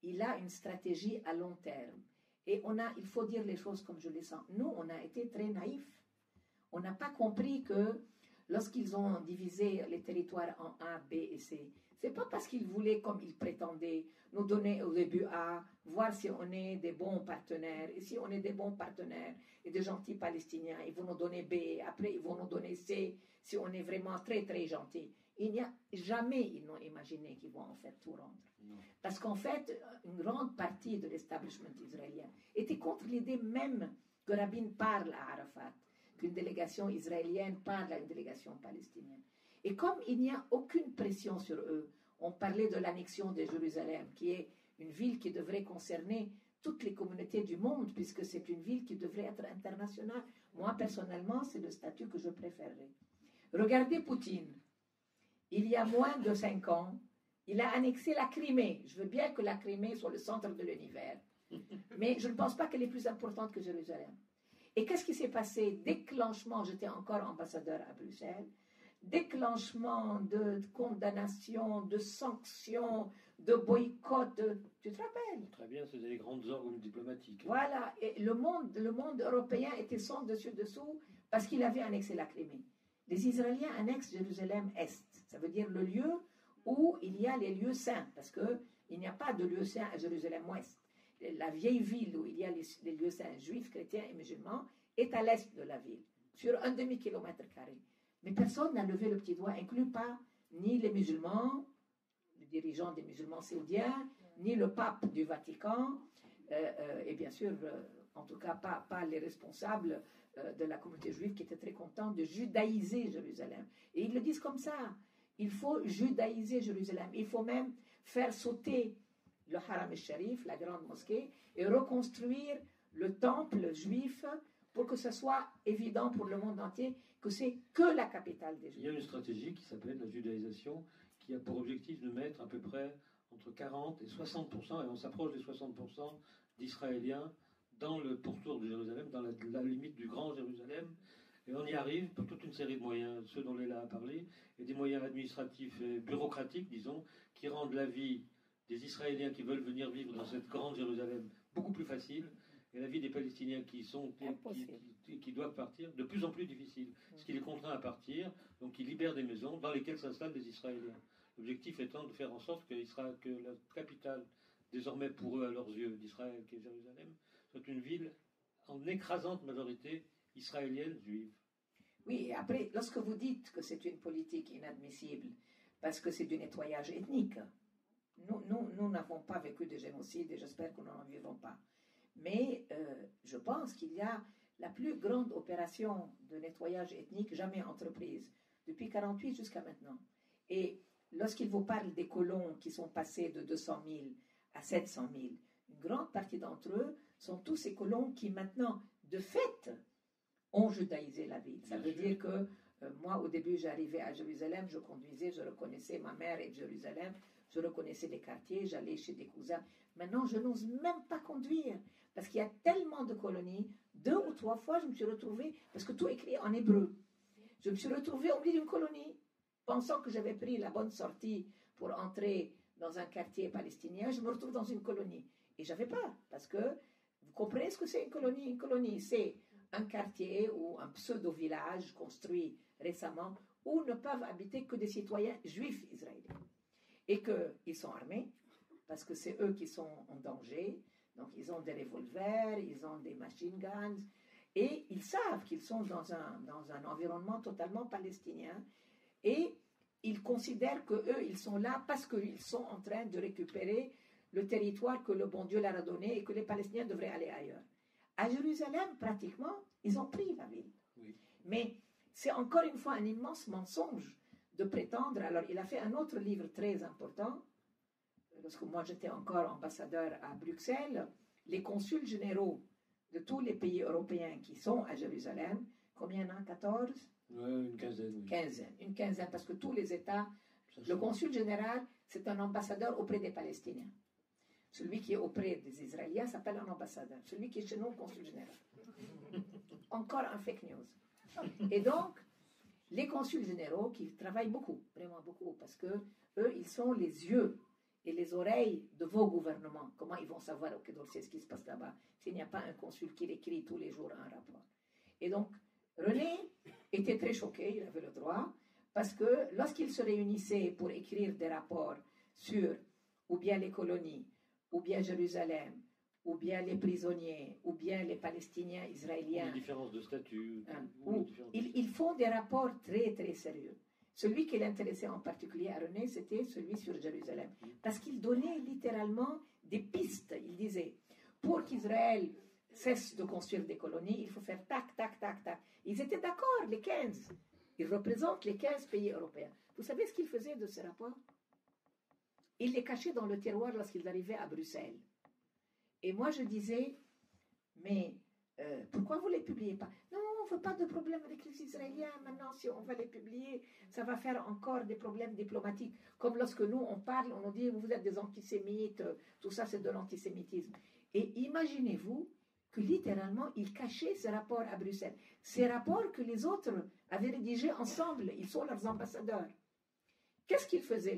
Il a une stratégie à long terme. Et il faut dire les choses comme je les sens. Nous, on a été très naïfs. On n'a pas compris que lorsqu'ils ont divisé les territoires en A, B et C, c'est pas parce qu'ils voulaient, comme ils prétendaient, nous donner au début A, voir si on est des bons partenaires. Et si on est des bons partenaires et des gentils Palestiniens, ils vont nous donner B, après ils vont nous donner C, si on est vraiment très très gentils. Il n'y a jamais, ils n'ont imaginé qu'ils vont en fait tout rendre. Non. Parce qu'en fait, une grande partie de l'establishment israélien était contre l'idée même que Rabin parle à Arafat, qu'une délégation israélienne parle à une délégation palestinienne. Et comme il n'y a aucune pression sur eux, on parlait de l'annexion de Jérusalem, qui est une ville qui devrait concerner toutes les communautés du monde, puisque c'est une ville qui devrait être internationale. Moi, personnellement, c'est le statut que je préférerais. Regardez Poutine. Il y a moins de 5 ans, il a annexé la Crimée. Je veux bien que la Crimée soit le centre de l'univers, mais je ne pense pas qu'elle est plus importante que Jérusalem. Et qu'est-ce qui s'est passé? Déclenchement, j'étais encore ambassadeur à Bruxelles, déclenchement de condamnation, de sanctions, de boycott. Tu te rappelles? Très bien, c'était les grandes orgues diplomatiques. Voilà, et le monde européen était sans dessus-dessous parce qu'il avait annexé la Crimée. Les Israéliens annexent Jérusalem-Est, ça veut dire le lieu où il y a les lieux saints, parce qu'il n'y a pas de lieu saint à Jérusalem-Ouest. La vieille ville où il y a les lieux saints juifs, chrétiens et musulmans est à l'est de la ville, sur un demi-kilomètre carré. Mais personne n'a levé le petit doigt, inclus pas ni les musulmans, les dirigeants des musulmans saoudiens, ni le pape du Vatican, et bien sûr, en tout cas pas les responsables de la communauté juive qui étaient très contents de judaïser Jérusalem. Et ils le disent comme ça, il faut judaïser Jérusalem, il faut même faire sauter le Haram al-Sharif, la grande mosquée, et reconstruire le temple juif pour que ce soit évident pour le monde entier que c'est que la capitale des Juifs. Il y a une stratégie qui s'appelle la judaïsation, qui a pour objectif de mettre à peu près entre 40 et 60%, et on s'approche des 60% d'Israéliens dans le pourtour de Jérusalem, dans la limite du Grand Jérusalem. Et on y arrive pour toute une série de moyens, ceux dont Léla a parlé, et des moyens administratifs et bureaucratiques, disons, qui rendent la vie des Israéliens qui veulent venir vivre dans cette grande Jérusalem beaucoup plus facile, et la vie des Palestiniens qui doivent partir de plus en plus difficile, ce qui les contraint à partir, donc ils libèrent des maisons dans lesquelles s'installent des Israéliens. L'objectif étant de faire en sorte que la capitale, désormais pour eux à leurs yeux d'Israël, qui est Jérusalem, soit une ville en écrasante majorité israélienne juive. Oui, et après, lorsque vous dites que c'est une politique inadmissible, parce que c'est du nettoyage ethnique, nous n'avons pas vécu de génocide et j'espère que nous n'en vivons pas. Mais je pense qu'il y a la plus grande opération de nettoyage ethnique jamais entreprise, depuis 1948 jusqu'à maintenant. Et lorsqu'il vous parle des colons qui sont passés de 200 000 à 700 000, une grande partie d'entre eux sont tous ces colons qui maintenant, de fait, ont judaïsé la ville. Ça veut dire que moi, au début, j'arrivais à Jérusalem, je conduisais, je reconnaissais ma mère et Jérusalem, je reconnaissais les quartiers, j'allais chez des cousins. Maintenant, je n'ose même pas conduire, parce qu'il y a tellement de colonies. 2 ou 3 fois, je me suis retrouvée, parce que tout est écrit en hébreu, je me suis retrouvée au milieu d'une colonie, pensant que j'avais pris la bonne sortie pour entrer dans un quartier palestinien, je me retrouve dans une colonie. Et j'avais peur, parce que, vous comprenez ce que c'est une colonie? Une colonie, c'est un quartier ou un pseudo-village construit récemment où ne peuvent habiter que des citoyens juifs israéliens. Et qu'ils sont armés, parce que c'est eux qui sont en danger. Donc ils ont des revolvers, ils ont des machine guns, et ils savent qu'ils sont dans un environnement totalement palestinien. Et ils considèrent qu'eux, ils sont là parce qu'ils sont en train de récupérer le territoire que le bon Dieu leur a donné et que les Palestiniens devraient aller ailleurs. À Jérusalem, pratiquement, ils ont pris la ville. Oui. Mais c'est encore une fois un immense mensonge de prétendre. Alors, il a fait un autre livre très important. Lorsque moi, j'étais encore ambassadeur à Bruxelles, les consuls généraux de tous les pays européens qui sont à Jérusalem, combien il y en a? 14? Une quinzaine. Oui. Une quinzaine, parce que tous les États, le consul général, c'est un ambassadeur auprès des Palestiniens. Celui qui est auprès des Israéliens s'appelle un ambassadeur. Celui qui est chez nous, le consul général. Encore un fake news. Et donc, les consuls généraux qui travaillent beaucoup, vraiment beaucoup, parce que eux, ils sont les yeux et les oreilles de vos gouvernements. Comment ils vont savoir au Quai d'Orsay ce qui se passe là-bas s'il n'y a pas un consul qui écrit tous les jours un rapport? Et donc, René était très choqué, il avait le droit, parce que lorsqu'ils se réunissaient pour écrire des rapports sur ou bien les colonies, ou bien Jérusalem, ou bien les prisonniers, ou bien les Palestiniens israéliens. Les différences de statut. Ils font des rapports très, très sérieux. Celui qui l'intéressait en particulier à René, c'était celui sur Jérusalem. Parce qu'il donnait littéralement des pistes. Il disait, pour qu'Israël cesse de construire des colonies, il faut faire tac, tac, tac, tac. Ils étaient d'accord, les 15. Ils représentent les 15 pays européens. Vous savez ce qu'ils faisaient de ces rapports? Ils les cachaient dans le tiroir lorsqu'ils arrivaient à Bruxelles. Et moi, je disais, mais pourquoi vous ne les publiez pas? Non, on ne veut pas de problème avec les Israéliens. Maintenant, si on va les publier, ça va faire encore des problèmes diplomatiques. Comme lorsque nous, on parle, on nous dit, vous êtes des antisémites, tout ça, c'est de l'antisémitisme. Et imaginez-vous que littéralement, ils cachaient ces rapports à Bruxelles. Ces rapports que les autres avaient rédigés ensemble. Ils sont leurs ambassadeurs. Qu'est-ce qu'ils faisaient,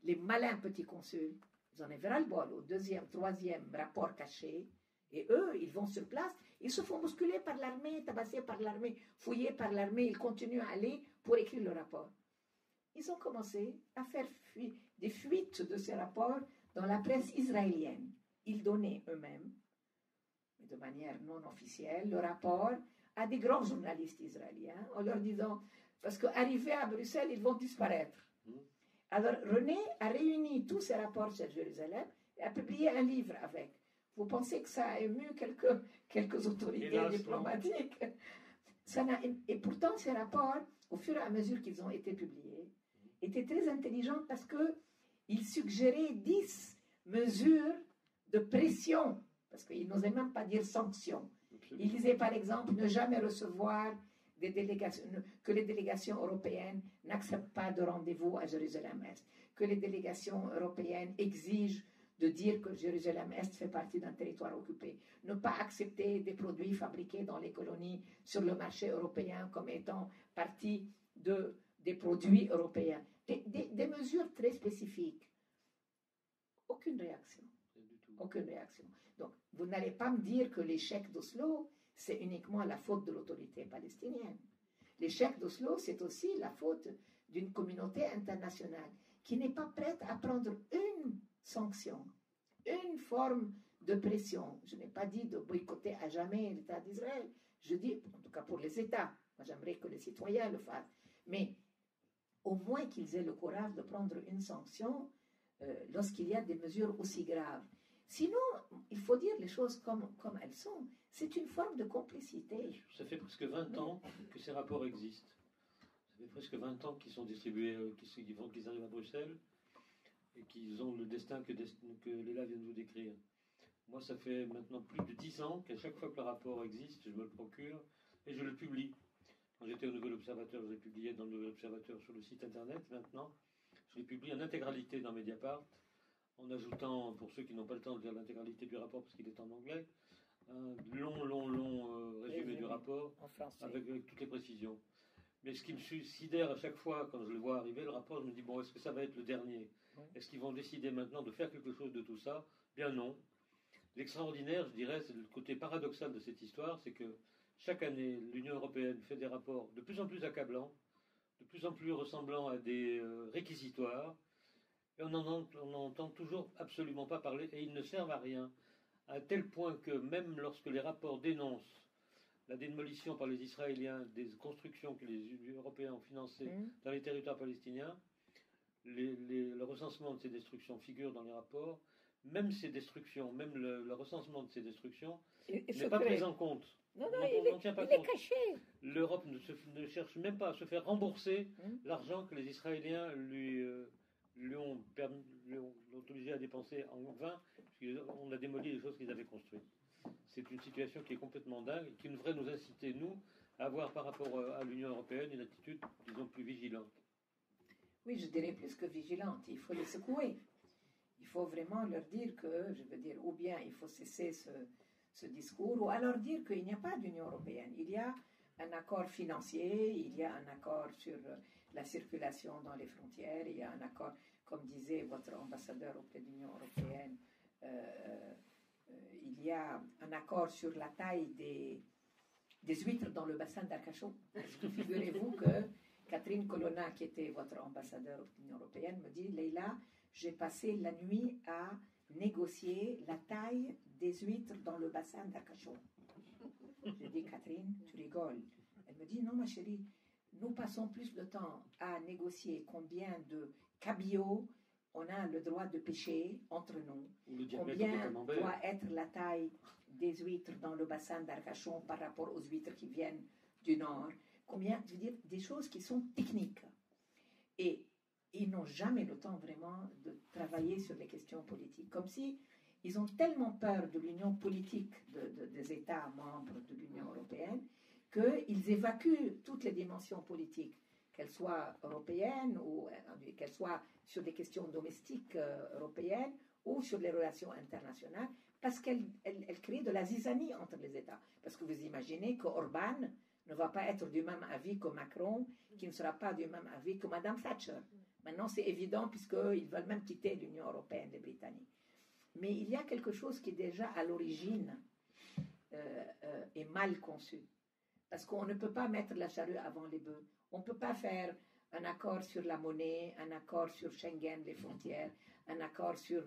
les malins petits consuls? Ils en avaient ras-le-bol au 2e, 3e rapport caché. Et eux, ils vont sur place, ils se font bousculer par l'armée, tabasser par l'armée, fouiller par l'armée, ils continuent à aller pour écrire le rapport. Ils ont commencé à faire des fuites de ces rapports dans la presse israélienne. Ils donnaient eux-mêmes, de manière non officielle, le rapport à des grands journalistes israéliens en leur disant, parce qu'arrivés à Bruxelles, ils vont disparaître. Alors René a réuni tous ces rapports sur Jérusalem et a publié un livre avec. Vous pensez que ça a ému quelques autorités diplomatiques? Et pourtant, ces rapports, au fur et à mesure qu'ils ont été publiés, étaient très intelligents parce qu'ils suggéraient 10 mesures de pression, parce qu'ils n'osaient même pas dire sanctions, Absolument. Il disait par exemple ne jamais recevoir des délégations, que les délégations européennes n'acceptent pas de rendez-vous à Jérusalem-Est, que les délégations européennes exigent de dire que Jérusalem-Est fait partie d'un territoire occupé, ne pas accepter des produits fabriqués dans les colonies sur le marché européen comme étant partie des produits européens. Des mesures très spécifiques. Aucune réaction. Aucune réaction. Donc, vous n'allez pas me dire que l'échec d'Oslo, c'est uniquement la faute de l'autorité palestinienne. L'échec d'Oslo, c'est aussi la faute d'une communauté internationale qui n'est pas prête à prendre une sanction, une forme de pression. Je n'ai pas dit de boycotter à jamais l'État d'Israël. Je dis, en tout cas pour les États, moi j'aimerais que les citoyens le fassent, mais au moins qu'ils aient le courage de prendre une sanction lorsqu'il y a des mesures aussi graves. Sinon, il faut dire les choses comme elles sont. C'est une forme de complicité. Ça fait presque 20 ans que ces rapports existent. Ça fait presque 20 ans qu'ils sont distribués, qu'ils arrivent à Bruxelles et qu'ils ont le destin que Léla vient de vous décrire. Moi, ça fait maintenant plus de 10 ans qu'à chaque fois que le rapport existe, je me le procure et je le publie. Quand j'étais au Nouvel Observateur, je l'ai publié dans le Nouvel Observateur sur le site internet. Maintenant, je l'ai publié en intégralité dans Mediapart, en ajoutant, pour ceux qui n'ont pas le temps de lire l'intégralité du rapport parce qu'il est en anglais, un long résumé du rapport avec toutes les précisions. Mais ce qui me sidère à chaque fois quand je le vois arriver, le rapport, je me dis, bon, est-ce que ça va être le dernier? Est-ce qu'ils vont décider maintenant de faire quelque chose de tout ça? Bien non. L'extraordinaire, je dirais, c'est le côté paradoxal de cette histoire, c'est que chaque année, l'Union européenne fait des rapports de plus en plus accablants, de plus en plus ressemblant à des réquisitoires, et on n'en entend toujours absolument pas parler, et ils ne servent à rien, à tel point que même lorsque les rapports dénoncent la démolition par les Israéliens des constructions que les Européens ont financées dans les territoires palestiniens, le recensement de ces destructions figure dans les rapports. Même ces destructions, même le recensement de ces destructions n'est pas pris en compte. Non, il est caché. L'Europe ne cherche même pas à se faire rembourser l'argent que les Israéliens lui ont obligé à dépenser en vain, puisqu'on a démoli les choses qu'ils avaient construites. C'est une situation qui est complètement dingue et qui devrait nous inciter, nous, à avoir par rapport à l'Union européenne une attitude, disons, plus vigilante. Oui, je dirais plus que vigilante. Il faut les secouer. Il faut vraiment leur dire que, je veux dire, ou bien il faut cesser ce discours, ou alors dire qu'il n'y a pas d'Union européenne. Il y a un accord financier, il y a un accord sur la circulation dans les frontières, il y a un accord, comme disait votre ambassadeur auprès de l'Union européenne, il y a un accord sur la taille des huîtres dans le bassin d'Arcachon. Figurez-vous que Catherine Colonna, qui était votre ambassadeur de l'Union européenne, me dit, Leïla, j'ai passé la nuit à négocier la taille des huîtres dans le bassin d'Arcachon. J'ai dit, Catherine, tu rigoles. Elle me dit, non, ma chérie, nous passons plus de temps à négocier combien de cabiots on a le droit de pêcher entre nous, combien doit être la taille des huîtres dans le bassin d'Arcachon par rapport aux huîtres qui viennent du nord, combien, je veux dire, des choses qui sont techniques. Et ils n'ont jamais le temps vraiment de travailler sur les questions politiques, comme si ils ont tellement peur de l'union politique des États membres de l'Union européenne qu'ils évacuent toutes les dimensions politiques, qu'elles soient européennes ou qu'elles soient sur des questions domestiques européennes ou sur les relations internationales, parce qu'elles créent de la zizanie entre les États. Parce que vous imaginez qu'Orban ne va pas être du même avis que Macron, qui ne sera pas du même avis que Mme Thatcher. Maintenant, c'est évident, puisqu'ils veulent même quitter l'Union européenne, les Britanniques. Mais il y a quelque chose qui, déjà, à l'origine, est mal conçu. Parce qu'on ne peut pas mettre la charrue avant les bœufs. On ne peut pas faire un accord sur la monnaie, un accord sur Schengen, les frontières, un accord sur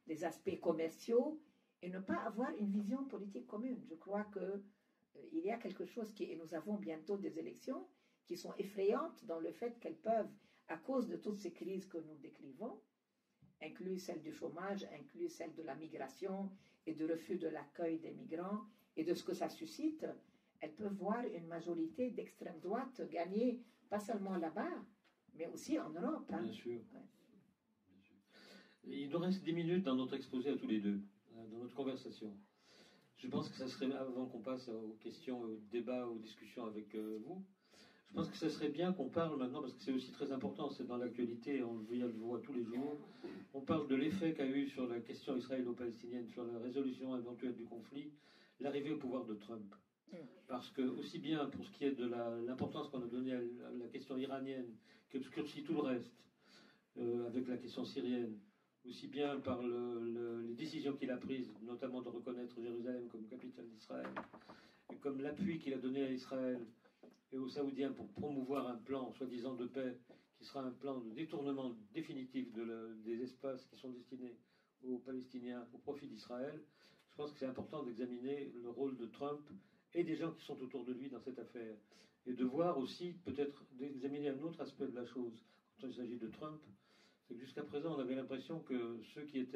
les aspects commerciaux, et ne pas avoir une vision politique commune. Je crois qu'il y a quelque chose et nous avons bientôt des élections qui sont effrayantes dans le fait qu'elles peuvent, à cause de toutes ces crises que nous décrivons, inclus celle du chômage, inclus celle de la migration et du refus de l'accueil des migrants et de ce que ça suscite, elles peuvent voir une majorité d'extrême droite gagner, pas seulement là-bas, mais aussi en Europe. Bien sûr. Ouais. Il nous reste 10 minutes dans notre exposé à tous les deux, dans notre conversation. Je pense que ça serait, avant qu'on passe aux questions, aux débats, aux discussions avec vous, je pense que ça serait bien qu'on parle maintenant, parce que c'est aussi très important, c'est dans l'actualité, on le voit tous les jours, on parle de l'effet qu'a eu sur la question israélo-palestinienne, sur la résolution éventuelle du conflit, l'arrivée au pouvoir de Trump. Parce que, aussi bien pour ce qui est de l'importance qu'on a donnée à la question iranienne, qui obscurcit tout le reste, avec la question syrienne, aussi bien par les décisions qu'il a prises, notamment de reconnaître Jérusalem comme capitale d'Israël, et comme l'appui qu'il a donné à Israël et aux Saoudiens pour promouvoir un plan, soi-disant de paix, qui sera un plan de détournement définitif des espaces qui sont destinés aux Palestiniens au profit d'Israël. Je pense que c'est important d'examiner le rôle de Trump et des gens qui sont autour de lui dans cette affaire. Et de voir aussi, peut-être, d'examiner un autre aspect de la chose quand il s'agit de Trump. C'est que jusqu'à présent, on avait l'impression que ceux qui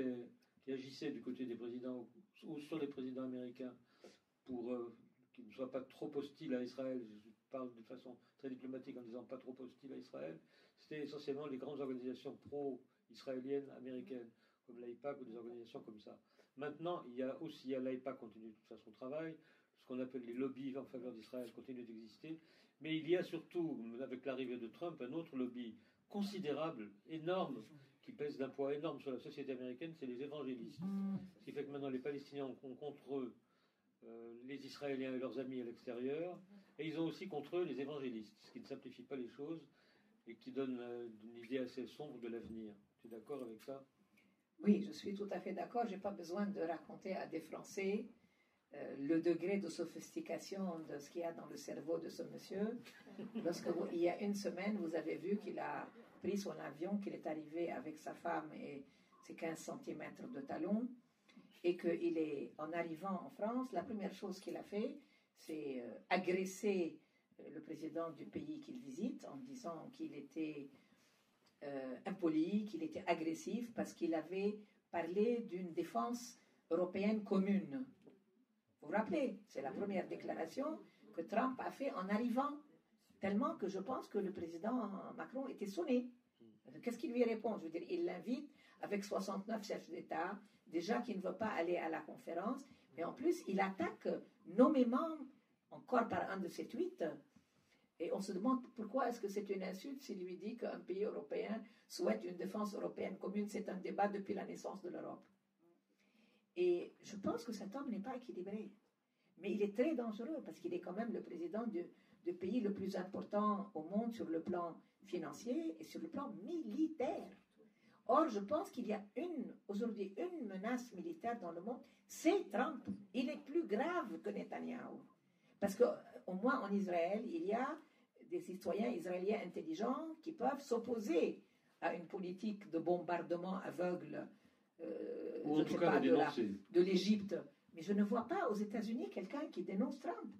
agissaient du côté des présidents ou sur les présidents américains pour qu'ils ne soient pas trop hostiles à Israël, je parle de façon très diplomatique en disant pas trop hostiles à Israël, c'était essentiellement les grandes organisations pro-israéliennes américaines, comme l'AIPAC ou des organisations comme ça. Maintenant, l'AIPAC continue de toute façon son travail, ce qu'on appelle les lobbies en faveur d'Israël continuent d'exister, mais il y a surtout, avec l'arrivée de Trump, un autre lobby considérable, énorme, qui pèse d'un poids énorme sur la société américaine, c'est les évangélistes. Ce qui fait que maintenant les Palestiniens ont contre eux les Israéliens et leurs amis à l'extérieur, et ils ont aussi contre eux les évangélistes, ce qui ne simplifie pas les choses et qui donne une idée assez sombre de l'avenir. Tu es d'accord avec ça? Oui, je suis tout à fait d'accord. Je n'ai pas besoin de raconter à des Français le degré de sophistication de ce qu'il y a dans le cerveau de ce monsieur. Il y a une semaine, vous avez vu qu'il a pris son avion, qu'il est arrivé avec sa femme et ses 15 cm de talons, et qu'il est, en arrivant en France, la première chose qu'il a fait, c'est agresser le président du pays qu'il visite en disant qu'il était impoli, qu'il était agressif, parce qu'il avait parlé d'une défense européenne commune. Vous vous rappelez, c'est la première déclaration que Trump a fait en arrivant, tellement que je pense que le président Macron était sonné. Qu'est-ce qu'il lui répond? Je veux dire, il l'invite avec 69 chefs d'État, déjà qui ne veut pas aller à la conférence, mais en plus, il attaque nommément, encore par un de ses tweets, et on se demande pourquoi est-ce que c'est une insulte s'il lui dit qu'un pays européen souhaite une défense européenne commune. C'est un débat depuis la naissance de l'Europe. Et je pense que cet homme n'est pas équilibré. Mais il est très dangereux parce qu'il est quand même le président du pays le plus important au monde sur le plan financier et sur le plan militaire. Or, je pense qu'il y a aujourd'hui une menace militaire dans le monde, c'est Trump. Il est plus grave que Netanyahou. Parce qu'au moins en Israël, il y a des citoyens israéliens intelligents qui peuvent s'opposer à une politique de bombardement aveugle ou en tout cas de l'Égypte. Mais je ne vois pas aux États-Unis quelqu'un qui dénonce Trump.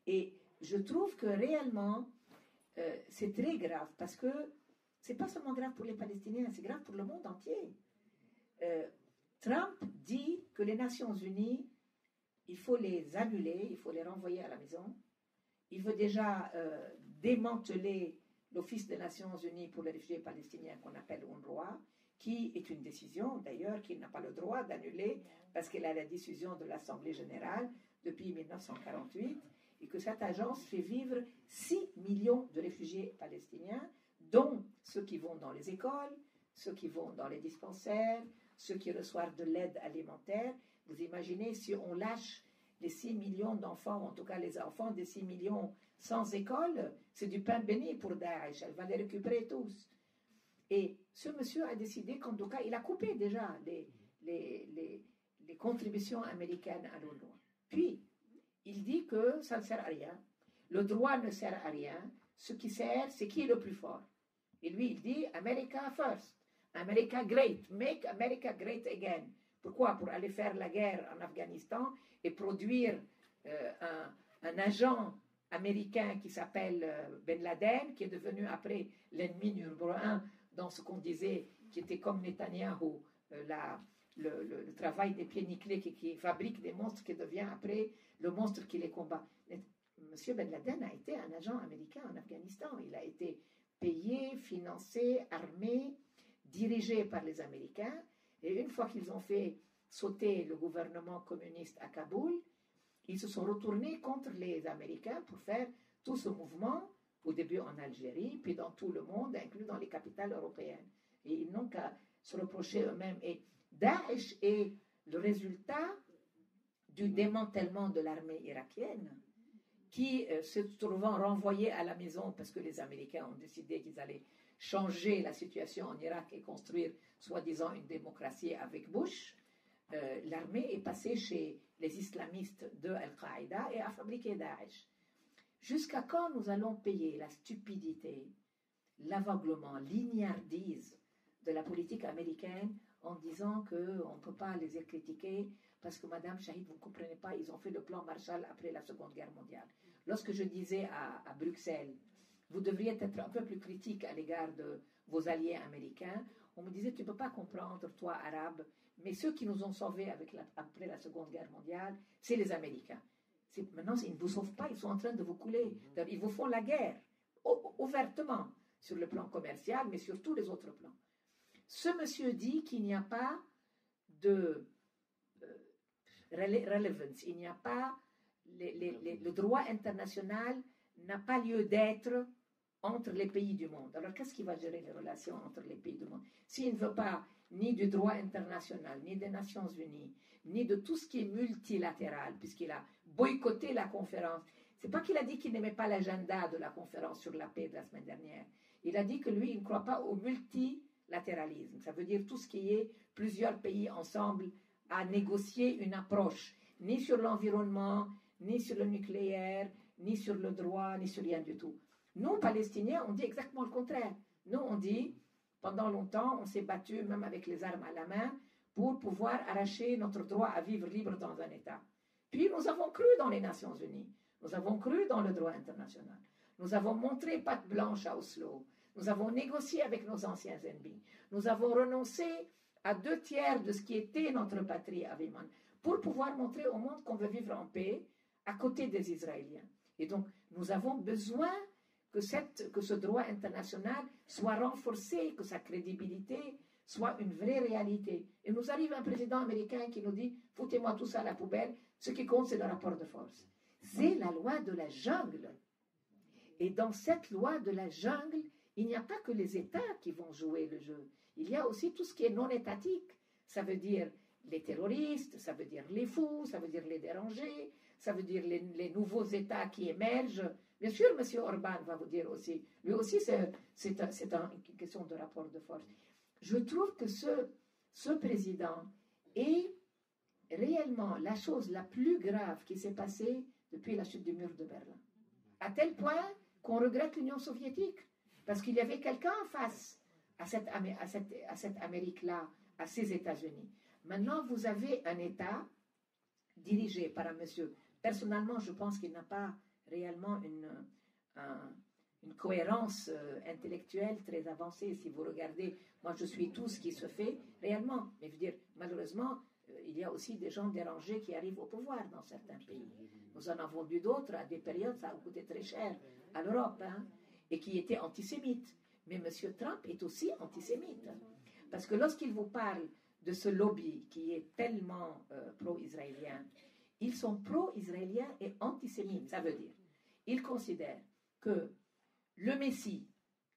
Et je trouve que réellement, c'est très grave parce que c'est pas seulement grave pour les Palestiniens, c'est grave pour le monde entier. Trump dit que les Nations Unies, il faut les annuler, il faut les renvoyer à la maison. Il veut déjà démanteler l'Office des Nations Unies pour les réfugiés palestiniens qu'on appelle UNRWA, qui est une décision d'ailleurs qu'il n'a pas le droit d'annuler parce qu'elle a la décision de l'Assemblée générale depuis 1948 et que cette agence fait vivre 6 millions de réfugiés palestiniens, dont ceux qui vont dans les écoles, ceux qui vont dans les dispensaires, ceux qui reçoivent de l'aide alimentaire. Vous imaginez si on lâche les 6 millions d'enfants, en tout cas les enfants des 6 millions sans école, c'est du pain béni pour Daesh, elle va les récupérer tous. Et ce monsieur a décidé qu'en tout cas, il a coupé déjà les contributions américaines à l'ONU. Puis, il dit que ça ne sert à rien. Le droit ne sert à rien. Ce qui sert, c'est qui est le plus fort. Et lui, il dit America first, America great, make America great again. Pourquoi? Pour aller faire la guerre en Afghanistan et produire un agent américain qui s'appelle Ben Laden, qui est devenu après l'ennemi numéro 1 dans ce qu'on disait, qui était comme Netanyahou, le travail des pieds nickelés qui fabrique des monstres qui devient après le monstre qui les combat. Monsieur Ben Laden a été un agent américain en Afghanistan. Il a été payé, financé, armé, dirigé par les Américains. Et une fois qu'ils ont fait sauté le gouvernement communiste à Kaboul, ils se sont retournés contre les Américains pour faire tout ce mouvement, au début en Algérie, puis dans tout le monde, inclus dans les capitales européennes. Et ils n'ont qu'à se reprocher eux-mêmes. Et Daesh est le résultat du démantèlement de l'armée irakienne, qui se trouvant renvoyée à la maison parce que les Américains ont décidé qu'ils allaient changer la situation en Irak et construire, soi-disant, une démocratie avec Bush, l'armée est passée chez les islamistes de Al-Qaïda et a fabriqué Daesh. Jusqu'à quand nous allons payer la stupidité, l'aveuglement, l'ignardise de la politique américaine en disant qu'on ne peut pas les critiquer parce que Madame Shahid, vous ne comprenez pas, ils ont fait le plan Marshall après la Seconde Guerre mondiale. Lorsque je disais à Bruxelles, vous devriez être un peu plus critique à l'égard de vos alliés américains, on me disait, tu ne peux pas comprendre, toi, arabe, mais ceux qui nous ont sauvés après la Seconde Guerre mondiale, c'est les Américains. Maintenant, ils ne vous sauvent pas, ils sont en train de vous couler. Ils vous font la guerre, ouvertement, sur le plan commercial, mais sur tous les autres plans. Ce monsieur dit qu'il n'y a pas de relevance, il n'y a pas, le droit international n'a pas lieu d'être entre les pays du monde. Alors, qu'est-ce qui va gérer les relations entre les pays du monde? S'il ne veut pas ni du droit international, ni des Nations Unies, ni de tout ce qui est multilatéral, puisqu'il a boycotté la conférence. C'est pas qu'il a dit qu'il n'aimait pas l'agenda de la conférence sur la paix de la semaine dernière. Il a dit que lui, il ne croit pas au multilatéralisme. Ça veut dire tout ce qui est plusieurs pays ensemble à négocier une approche, ni sur l'environnement, ni sur le nucléaire, ni sur le droit, ni sur rien du tout. Nous, Palestiniens, on dit exactement le contraire. Nous, on dit, pendant longtemps, on s'est battu, même avec les armes à la main, pour pouvoir arracher notre droit à vivre libre dans un État. Puis, nous avons cru dans les Nations Unies. Nous avons cru dans le droit international. Nous avons montré patte blanche à Oslo. Nous avons négocié avec nos anciens ennemis. Nous avons renoncé à 2/3 de ce qui était notre patrie à Weimar pour pouvoir montrer au monde qu'on veut vivre en paix à côté des Israéliens. Et donc, nous avons besoin que ce droit international soit renforcé, que sa crédibilité soit une vraie réalité. Et nous arrive un président américain qui nous dit « Foutez-moi tout ça à la poubelle, ce qui compte, c'est le rapport de force ». C'est la loi de la jungle. Et dans cette loi de la jungle, il n'y a pas que les États qui vont jouer le jeu. Il y a aussi tout ce qui est non étatique. Ça veut dire les terroristes, ça veut dire les fous, ça veut dire les dérangés, ça veut dire les nouveaux États qui émergent. Bien sûr, M. Orban va vous dire aussi. Lui aussi, c'est une question de rapport de force. Je trouve que ce président est réellement la chose la plus grave qui s'est passée depuis la chute du mur de Berlin. À tel point qu'on regrette l'Union soviétique. Parce qu'il y avait quelqu'un en face à cette Amérique-là, à ces États-Unis. Maintenant, vous avez un État dirigé par un monsieur. Personnellement, je pense qu'il n'a pas réellement une cohérence intellectuelle très avancée. Si vous regardez, moi je suis tout ce qui se fait réellement. Mais je veux dire, malheureusement, il y a aussi des gens dérangés qui arrivent au pouvoir dans certains pays. Nous en avons vu d'autres à des périodes, ça a coûté très cher à l'Europe, hein, et qui étaient antisémites. Mais M. Trump est aussi antisémite. Parce que lorsqu'il vous parle de ce lobby qui est tellement pro-israélien, ils sont pro-israéliens et antisémites. Ça veut dire, ils considèrent que le Messie,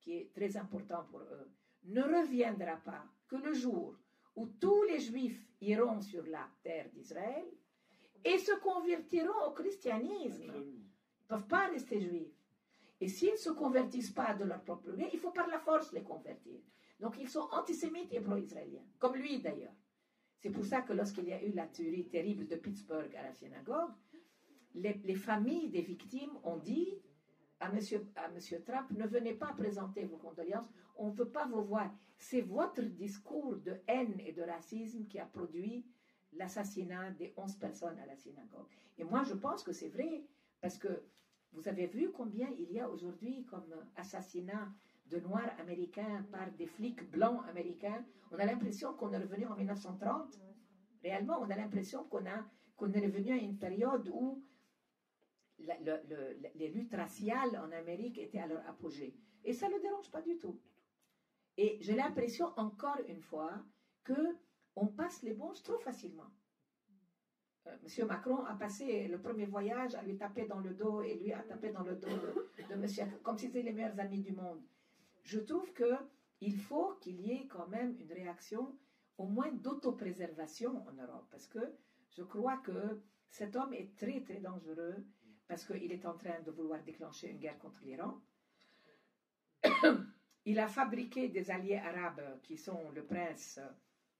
qui est très important pour eux, ne reviendra pas que le jour où tous les Juifs iront sur la terre d'Israël et se convertiront au christianisme. Ils ne peuvent pas rester juifs. Et s'ils ne se convertissent pas de leur propre gré, il faut par la force les convertir. Donc ils sont antisémites et pro-israéliens, comme lui d'ailleurs. C'est pour ça que lorsqu'il y a eu la tuerie terrible de Pittsburgh à la synagogue, les familles des victimes ont dit à monsieur Trump, ne venez pas présenter vos condoléances, on ne veut pas vous voir. C'est votre discours de haine et de racisme qui a produit l'assassinat des 11 personnes à la synagogue. Et moi, je pense que c'est vrai, parce que vous avez vu combien il y a aujourd'hui comme assassinat de Noirs américains par des flics blancs américains. On a l'impression qu'on est revenu en 1930. Réellement, on a l'impression qu'on est revenu à une période où les luttes raciales en Amérique étaient à leur apogée. Et ça ne le dérange pas du tout. Et j'ai l'impression, encore une fois, que on passe l'éponge trop facilement. Monsieur Macron a passé le premier voyage à lui taper dans le dos et lui a tapé dans le dos de monsieur, comme si c'était les meilleurs amis du monde. Je trouve qu'il faut qu'il y ait quand même une réaction, au moins d'autopréservation en Europe, parce que je crois que cet homme est très très dangereux, parce qu'il est en train de vouloir déclencher une guerre contre l'Iran. Il a fabriqué des alliés arabes qui sont le prince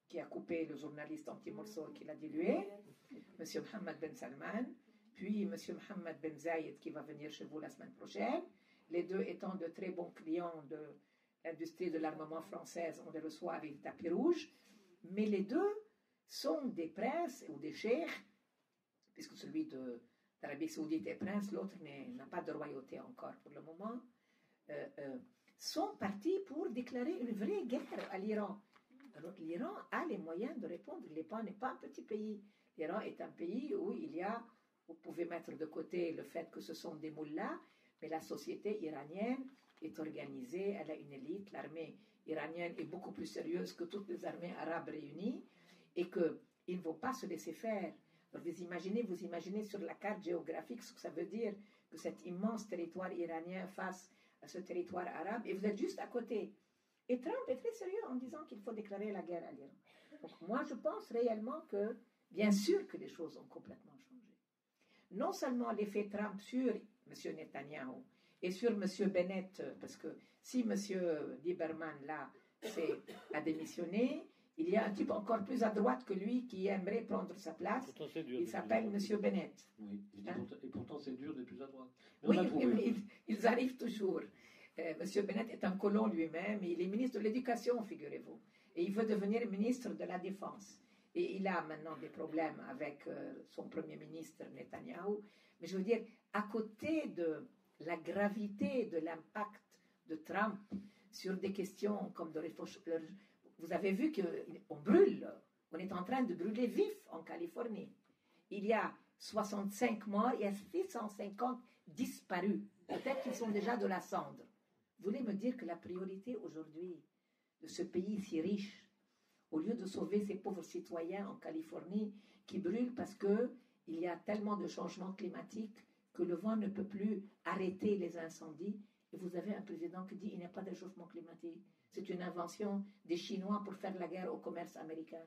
qui a coupé le journaliste anti-Morceau et qui l'a dilué, M. Mohammed Ben Salman, puis M. Mohammed Ben Zayed qui va venir chez vous la semaine prochaine, les deux étant de très bons clients de l'industrie de l'armement française, on les reçoit avec tapis rouge, mais les deux sont des princes ou des cheikhs, puisque celui d'Arabie Saoudite est prince, l'autre n'a pas de royauté encore pour le moment, sont partis pour déclarer une vraie guerre à l'Iran. Alors l'Iran a les moyens de répondre. L'Iran n'est pas un petit pays. L'Iran est un pays où vous pouvez mettre de côté le fait que ce sont des mullahs, mais la société iranienne est organisée, elle a une élite, l'armée iranienne est beaucoup plus sérieuse que toutes les armées arabes réunies, et qu'ils ne vont pas se laisser faire. Alors vous imaginez sur la carte géographique ce que ça veut dire que cet immense territoire iranien face à ce territoire arabe, et vous êtes juste à côté. Et Trump est très sérieux en disant qu'il faut déclarer la guerre à l'Iran. Donc moi, je pense réellement que, bien sûr que les choses ont complètement changé. Non seulement l'effet Trump sur M. Netanyahu et sur M. Bennett, parce que si M. Lieberman, là, a démissionné, il y a un type encore plus à droite que lui qui aimerait prendre sa place. Il s'appelle M. Bennett. Oui, et pourtant c'est dur d'être plus à droite. Oui, mais ils arrivent toujours. M. Bennett est un colon lui-même, il est ministre de l'Éducation, figurez-vous. Et il veut devenir ministre de la Défense. Et il a maintenant des problèmes avec son Premier ministre Netanyahou. Mais je veux dire, à côté de la gravité de l'impact de Trump sur des questions comme de vous avez vu qu'on brûle, on est en train de brûler vif en Californie. Il y a 65 morts, il y a 650 disparus. Peut-être qu'ils sont déjà de la cendre. Vous voulez me dire que la priorité aujourd'hui de ce pays si riche, au lieu de sauver ces pauvres citoyens en Californie qui brûlent parce qu'il y a tellement de changements climatiques que le vent ne peut plus arrêter les incendies, et vous avez un président qui dit qu'il n'y a pas de réchauffement climatique. C'est une invention des Chinois pour faire la guerre au commerce américain.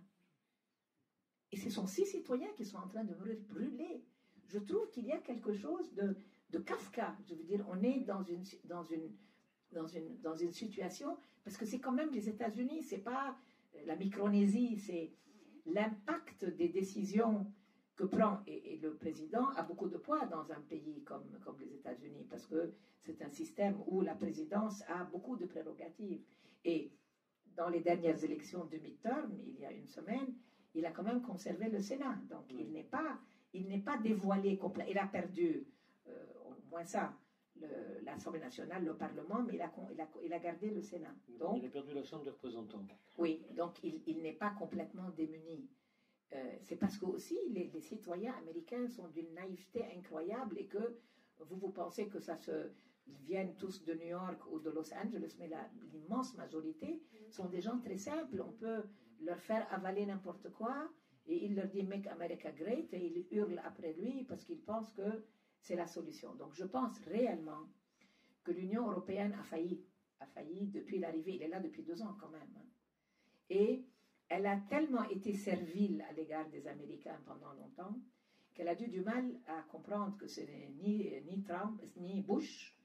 Et ce sont ces citoyens qui sont en train de mourir brûlés. Je trouve qu'il y a quelque chose de Kafka. Je veux dire, on est dans une situation, parce que c'est quand même les États-Unis, c'est pas la Micronésie, c'est l'impact des décisions que prend, et le président a beaucoup de poids dans un pays comme les États-Unis, parce que c'est un système où la présidence a beaucoup de prérogatives. Et dans les dernières élections de midterm, il y a une semaine, il a quand même conservé le Sénat. Donc il n'est pas dévoilé complètement. Il a perdu au moins ça, l'Assemblée nationale, le Parlement, mais il a gardé le Sénat. Donc, il a perdu la Chambre des représentants. Oui, donc il n'est pas complètement démuni. C'est parce que aussi les citoyens américains sont d'une naïveté incroyable et que vous pensez que ils viennent tous de New York ou de Los Angeles, mais l'immense majorité sont des gens très simples. On peut leur faire avaler n'importe quoi et il leur dit « Make America Great » et ils hurlent après lui parce qu'ils pensent que c'est la solution. Donc je pense réellement que l'Union européenne a failli depuis l'arrivée, il est là depuis 2 ans quand même, hein. Et elle a tellement été servile à l'égard des Américains pendant longtemps qu'elle a du mal à comprendre que ce n'est ni Trump, ni Bush,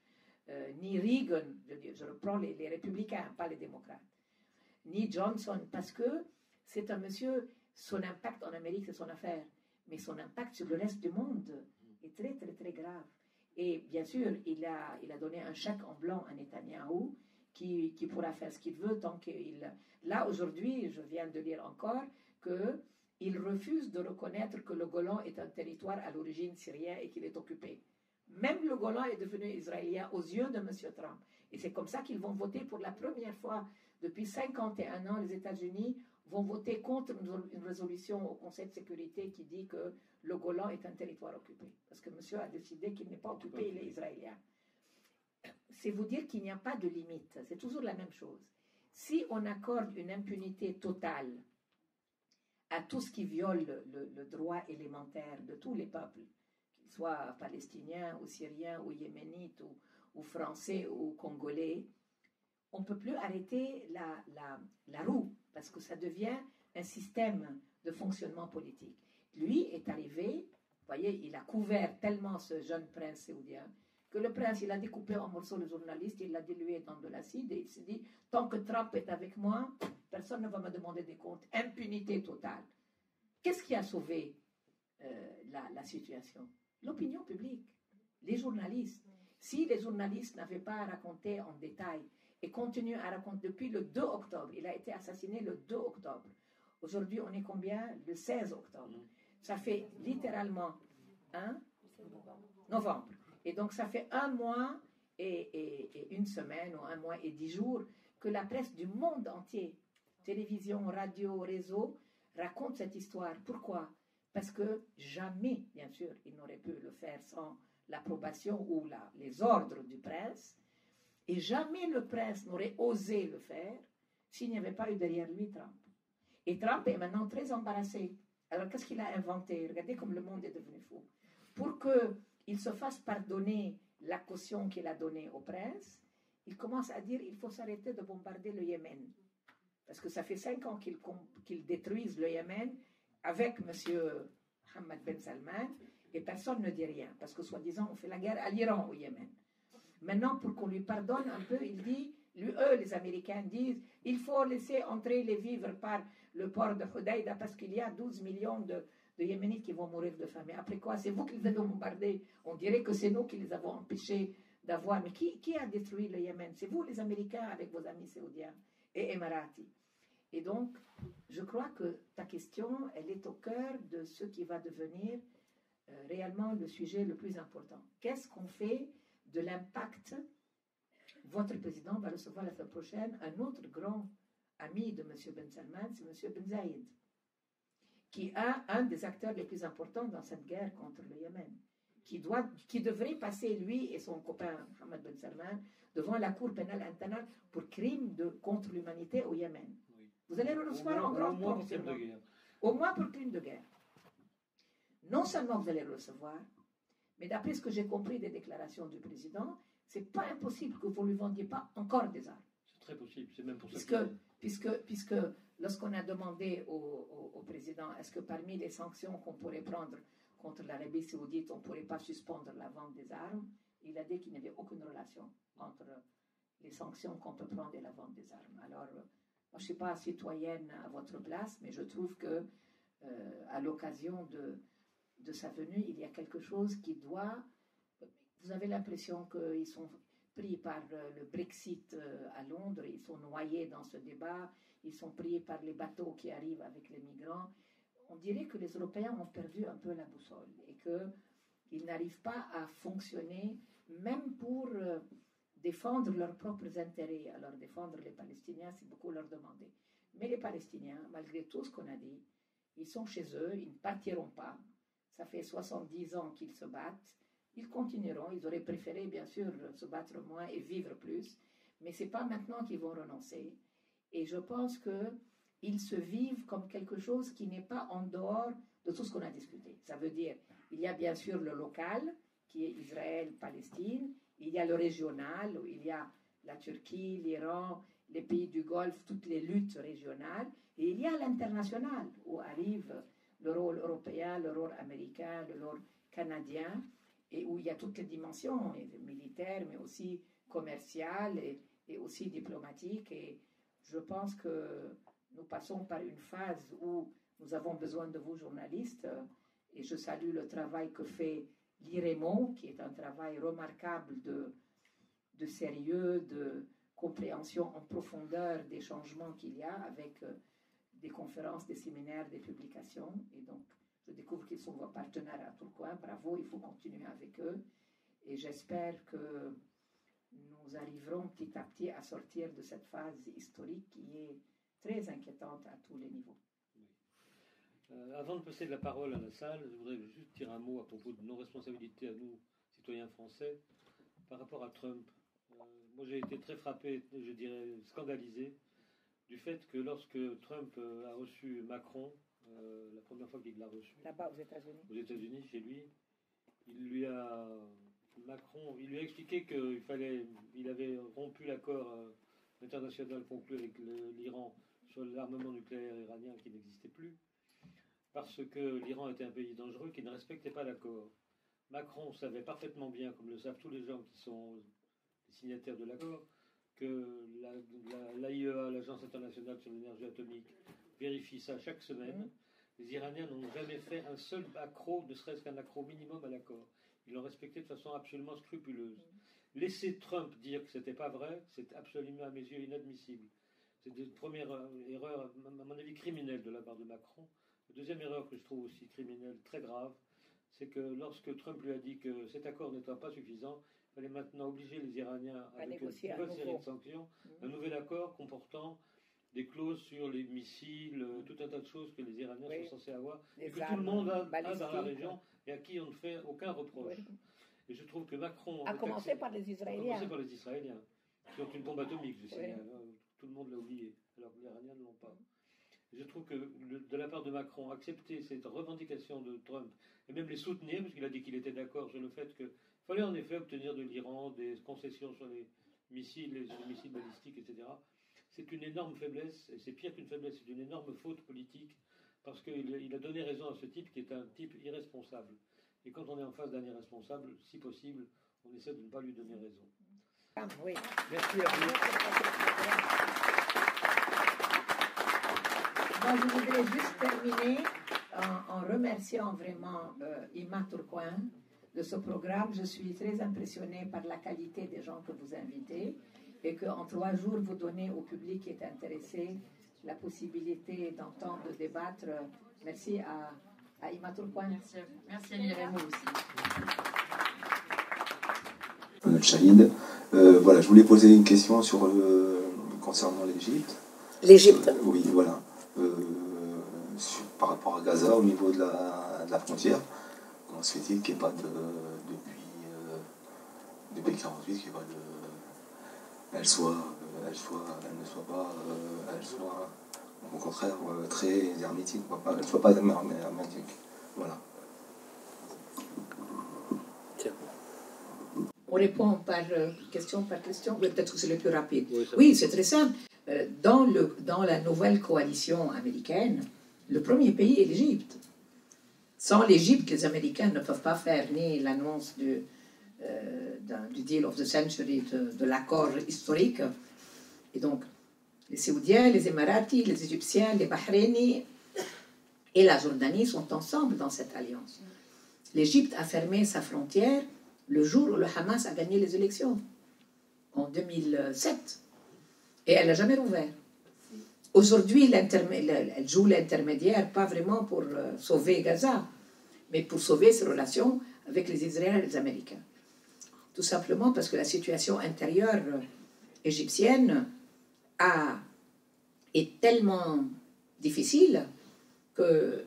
ni Reagan, je reprends les républicains, pas les démocrates, ni Johnson, parce que c'est un monsieur, son impact en Amérique, c'est son affaire, mais son impact sur le reste du monde est très, très, très grave. Et bien sûr, il a donné un chèque en blanc à Netanyahou, qui pourra faire ce qu'il veut tant qu'il... Là, aujourd'hui, je viens de lire encore qu'il refuse de reconnaître que le Golan est un territoire à l'origine syrien et qu'il est occupé. Même le Golan est devenu israélien aux yeux de M. Trump. Et c'est comme ça qu'ils vont voter pour la première fois depuis 51 ans. Les États-Unis vont voter contre une résolution au Conseil de sécurité qui dit que le Golan est un territoire occupé. Parce que monsieur a décidé qu'il n'est pas occupé, il est israélien. C'est vous dire qu'il n'y a pas de limite. C'est toujours la même chose. Si on accorde une impunité totale à tout ce qui viole le droit élémentaire de tous les peuples, qu'ils soient palestiniens ou syriens ou yéménites ou français ou congolais, on ne peut plus arrêter la roue parce que ça devient un système de fonctionnement politique. Lui est arrivé, vous voyez, il a couvert tellement ce jeune prince saoudien que le prince, il a découpé en morceaux le journaliste, il l'a dilué dans de l'acide et il s'est dit, tant que Trump est avec moi, personne ne va me demander des comptes. Impunité totale. Qu'est-ce qui a sauvé la situation? L'opinion publique, les journalistes. Si les journalistes n'avaient pas raconté en détail et continuent à raconter depuis le 2 octobre, il a été assassiné le 2 octobre. Aujourd'hui, on est combien? Le 16 octobre. Ça fait littéralement novembre. Et donc, ça fait 1 mois et 1 semaine, ou 1 mois et 10 jours, que la presse du monde entier, télévision, radio, réseau, raconte cette histoire. Pourquoi? Parce que jamais, bien sûr, il n'aurait pu le faire sans l'approbation ou les ordres du prince, et jamais le prince n'aurait osé le faire s'il n'y avait pas eu derrière lui Trump. Et Trump est maintenant très embarrassé. Alors, qu'est-ce qu'il a inventé? Regardez comme le monde est devenu fou. Pour qu'il se fasse pardonner la caution qu'il a donnée au prince, il commence à dire qu'il faut s'arrêter de bombarder le Yémen. Parce que ça fait 5 ans qu'ils détruisent le Yémen avec M. Mohammed Ben Salman et personne ne dit rien. Parce que soi-disant, on fait la guerre à l'Iran au Yémen. Maintenant, pour qu'on lui pardonne un peu, il dit, eux, les Américains disent, il faut laisser entrer les vivres par le port de Hodeïda parce qu'il y a 12 millions de Yéménites qui vont mourir de faim. Mais après quoi? C'est vous qui les avez bombardés. On dirait que c'est nous qui les avons empêchés d'avoir. Mais qui a détruit le Yémen? C'est vous, les Américains, avec vos amis saoudiens et émiratis. Et donc, je crois que ta question, elle est au cœur de ce qui va devenir réellement le sujet le plus important. Qu'est-ce qu'on fait de l'impact? Votre président va recevoir la semaine prochaine un autre grand ami de M. Ben Salman, c'est M. Ben Zayed, qui est un des acteurs les plus importants dans cette guerre contre le Yémen, qui devrait passer, lui et son copain Mohammed Ben Salman, devant la Cour pénale internationale pour crimes contre l'humanité au Yémen. Oui. Vous allez le recevoir en grande pompe. Au moins pour crime de guerre. Non seulement vous allez le recevoir, mais d'après ce que j'ai compris des déclarations du président, c'est pas impossible que vous ne lui vendiez pas encore des armes. C'est très possible, c'est même pour ça puisque lorsqu'on a demandé au président, est-ce que parmi les sanctions qu'on pourrait prendre contre l'Arabie saoudite, on ne pourrait pas suspendre la vente des armes, il a dit qu'il n'y avait aucune relation entre les sanctions qu'on peut prendre et la vente des armes. Alors, moi, je ne suis pas citoyenne à votre place, mais je trouve que à l'occasion de sa venue, il y a quelque chose qui doit... Vous avez l'impression qu'ils sont pris par le Brexit à Londres, ils sont noyés dans ce débat, ils sont pris par les bateaux qui arrivent avec les migrants. On dirait que les Européens ont perdu un peu la boussole et qu'ils n'arrivent pas à fonctionner, même pour défendre leurs propres intérêts. Alors défendre les Palestiniens, c'est beaucoup leur demander. Mais les Palestiniens, malgré tout ce qu'on a dit, ils sont chez eux, ils ne partiront pas. Ça fait 70 ans qu'ils se battent. Ils continueront, ils auraient préféré bien sûr se battre moins et vivre plus, mais ce n'est pas maintenant qu'ils vont renoncer. Et je pense qu'ils se vivent comme quelque chose qui n'est pas en dehors de tout ce qu'on a discuté. Ça veut dire, il y a bien sûr le local, qui est Israël, Palestine, il y a le régional, où il y a la Turquie, l'Iran, les pays du Golfe, toutes les luttes régionales, et il y a l'international, où arrive le rôle européen, le rôle américain, le rôle canadien, et où il y a toutes les dimensions, militaires, mais aussi commerciales et aussi diplomatiques. Et je pense que nous passons par une phase où nous avons besoin de vous, journalistes, et je salue le travail que fait l'IREMO, qui est un travail remarquable de sérieux, de compréhension en profondeur des changements qu'il y a avec des conférences, des séminaires, des publications. Et donc, je découvre qu'ils sont vos partenaires à tout le coin. Bravo, il faut continuer avec eux. Et j'espère que nous arriverons petit à petit à sortir de cette phase historique qui est très inquiétante à tous les niveaux. Oui. Avant de passer de la parole à la salle, je voudrais juste dire un mot à propos de nos responsabilités à nous, citoyens français, par rapport à Trump. Moi, j'ai été très frappé, je dirais scandalisé, du fait que lorsque Trump a reçu Macron la première fois qu'il l'a reçu. Là-bas aux États-Unis. Aux États-Unis, chez lui. Macron, il lui a expliqué il avait rompu l'accord international conclu avec l'Iran sur l'armement nucléaire iranien qui n'existait plus, parce que l'Iran était un pays dangereux qui ne respectait pas l'accord. Macron savait parfaitement bien, comme le savent tous les gens qui sont les signataires de l'accord, que l'AIEA, l'Agence internationale sur l'énergie atomique, vérifie ça chaque semaine. Les Iraniens n'ont jamais fait un seul accroc, ne serait-ce qu'un accroc minimum à l'accord. Ils l'ont respecté de façon absolument scrupuleuse. Laisser Trump dire que ce n'était pas vrai, c'est absolument à mes yeux inadmissible. C'est une première erreur, à mon avis, criminelle de la part de Macron. La deuxième erreur que je trouve aussi criminelle, très grave, c'est que lorsque Trump lui a dit que cet accord n'était pas suffisant, il fallait maintenant obliger les Iraniens avec une nouvelle série de sanctions, un nouvel accord comportant des clauses sur les missiles, tout un tas de choses que les Iraniens sont censés avoir, et que tout le monde a dans la région et à qui on ne fait aucun reproche. Et je trouve que Macron... A commencé par les Israéliens. A commencé par les Israéliens, qui ont une bombe atomique, je signale. Tout le monde l'a oublié, alors que les Iraniens ne l'ont pas. Et je trouve que de la part de Macron, accepter cette revendication de Trump, et même les soutenir, parce qu'il a dit qu'il était d'accord sur le fait qu'il fallait en effet obtenir de l'Iran des concessions sur les missiles balistiques, etc., c'est une énorme faiblesse, et c'est pire qu'une faiblesse, c'est une énorme faute politique, parce qu'il a donné raison à ce type qui est un type irresponsable. Et quand on est en face d'un irresponsable, si possible, on essaie de ne pas lui donner raison. Ah, oui. Merci à vous. Moi, je voudrais juste terminer en remerciant vraiment Ima Tourcoing de ce programme. Je suis très impressionnée par la qualité des gens que vous invitez et qu'en 3 jours, vous donnez au public qui est intéressé la possibilité d'entendre, de débattre. Merci à Ima Tourcoing. Merci à l'IREMO aussi. Chahid, voilà, je voulais poser une question concernant l'Égypte. L'Égypte. Oui, voilà. Par rapport à Gaza, au niveau de la frontière, comment se fait-il qu'il n'y ait pas depuis 1948, qu'il n'y ait pas de... elle ne soit pas, au contraire, très hermétique, elle ne soit pas hermétique. Voilà. On répond par question, oui, peut-être que c'est le plus rapide. Oui, c'est très simple. Dans la nouvelle coalition américaine, le premier pays est l'Égypte. Sans l'Égypte, les Américains ne peuvent pas faire ni l'annonce du Deal of the Century, de l'accord historique. Et donc, les Saoudiens, les Émiratis, les Égyptiens, les Bahreïnis et la Jordanie sont ensemble dans cette alliance. L'Égypte a fermé sa frontière le jour où le Hamas a gagné les élections, en 2007. Et elle n'a jamais rouvert. Aujourd'hui, elle joue l'intermédiaire, pas vraiment pour sauver Gaza, mais pour sauver ses relations avec les Israéliens et les Américains. Tout simplement parce que la situation intérieure égyptienne est tellement difficile que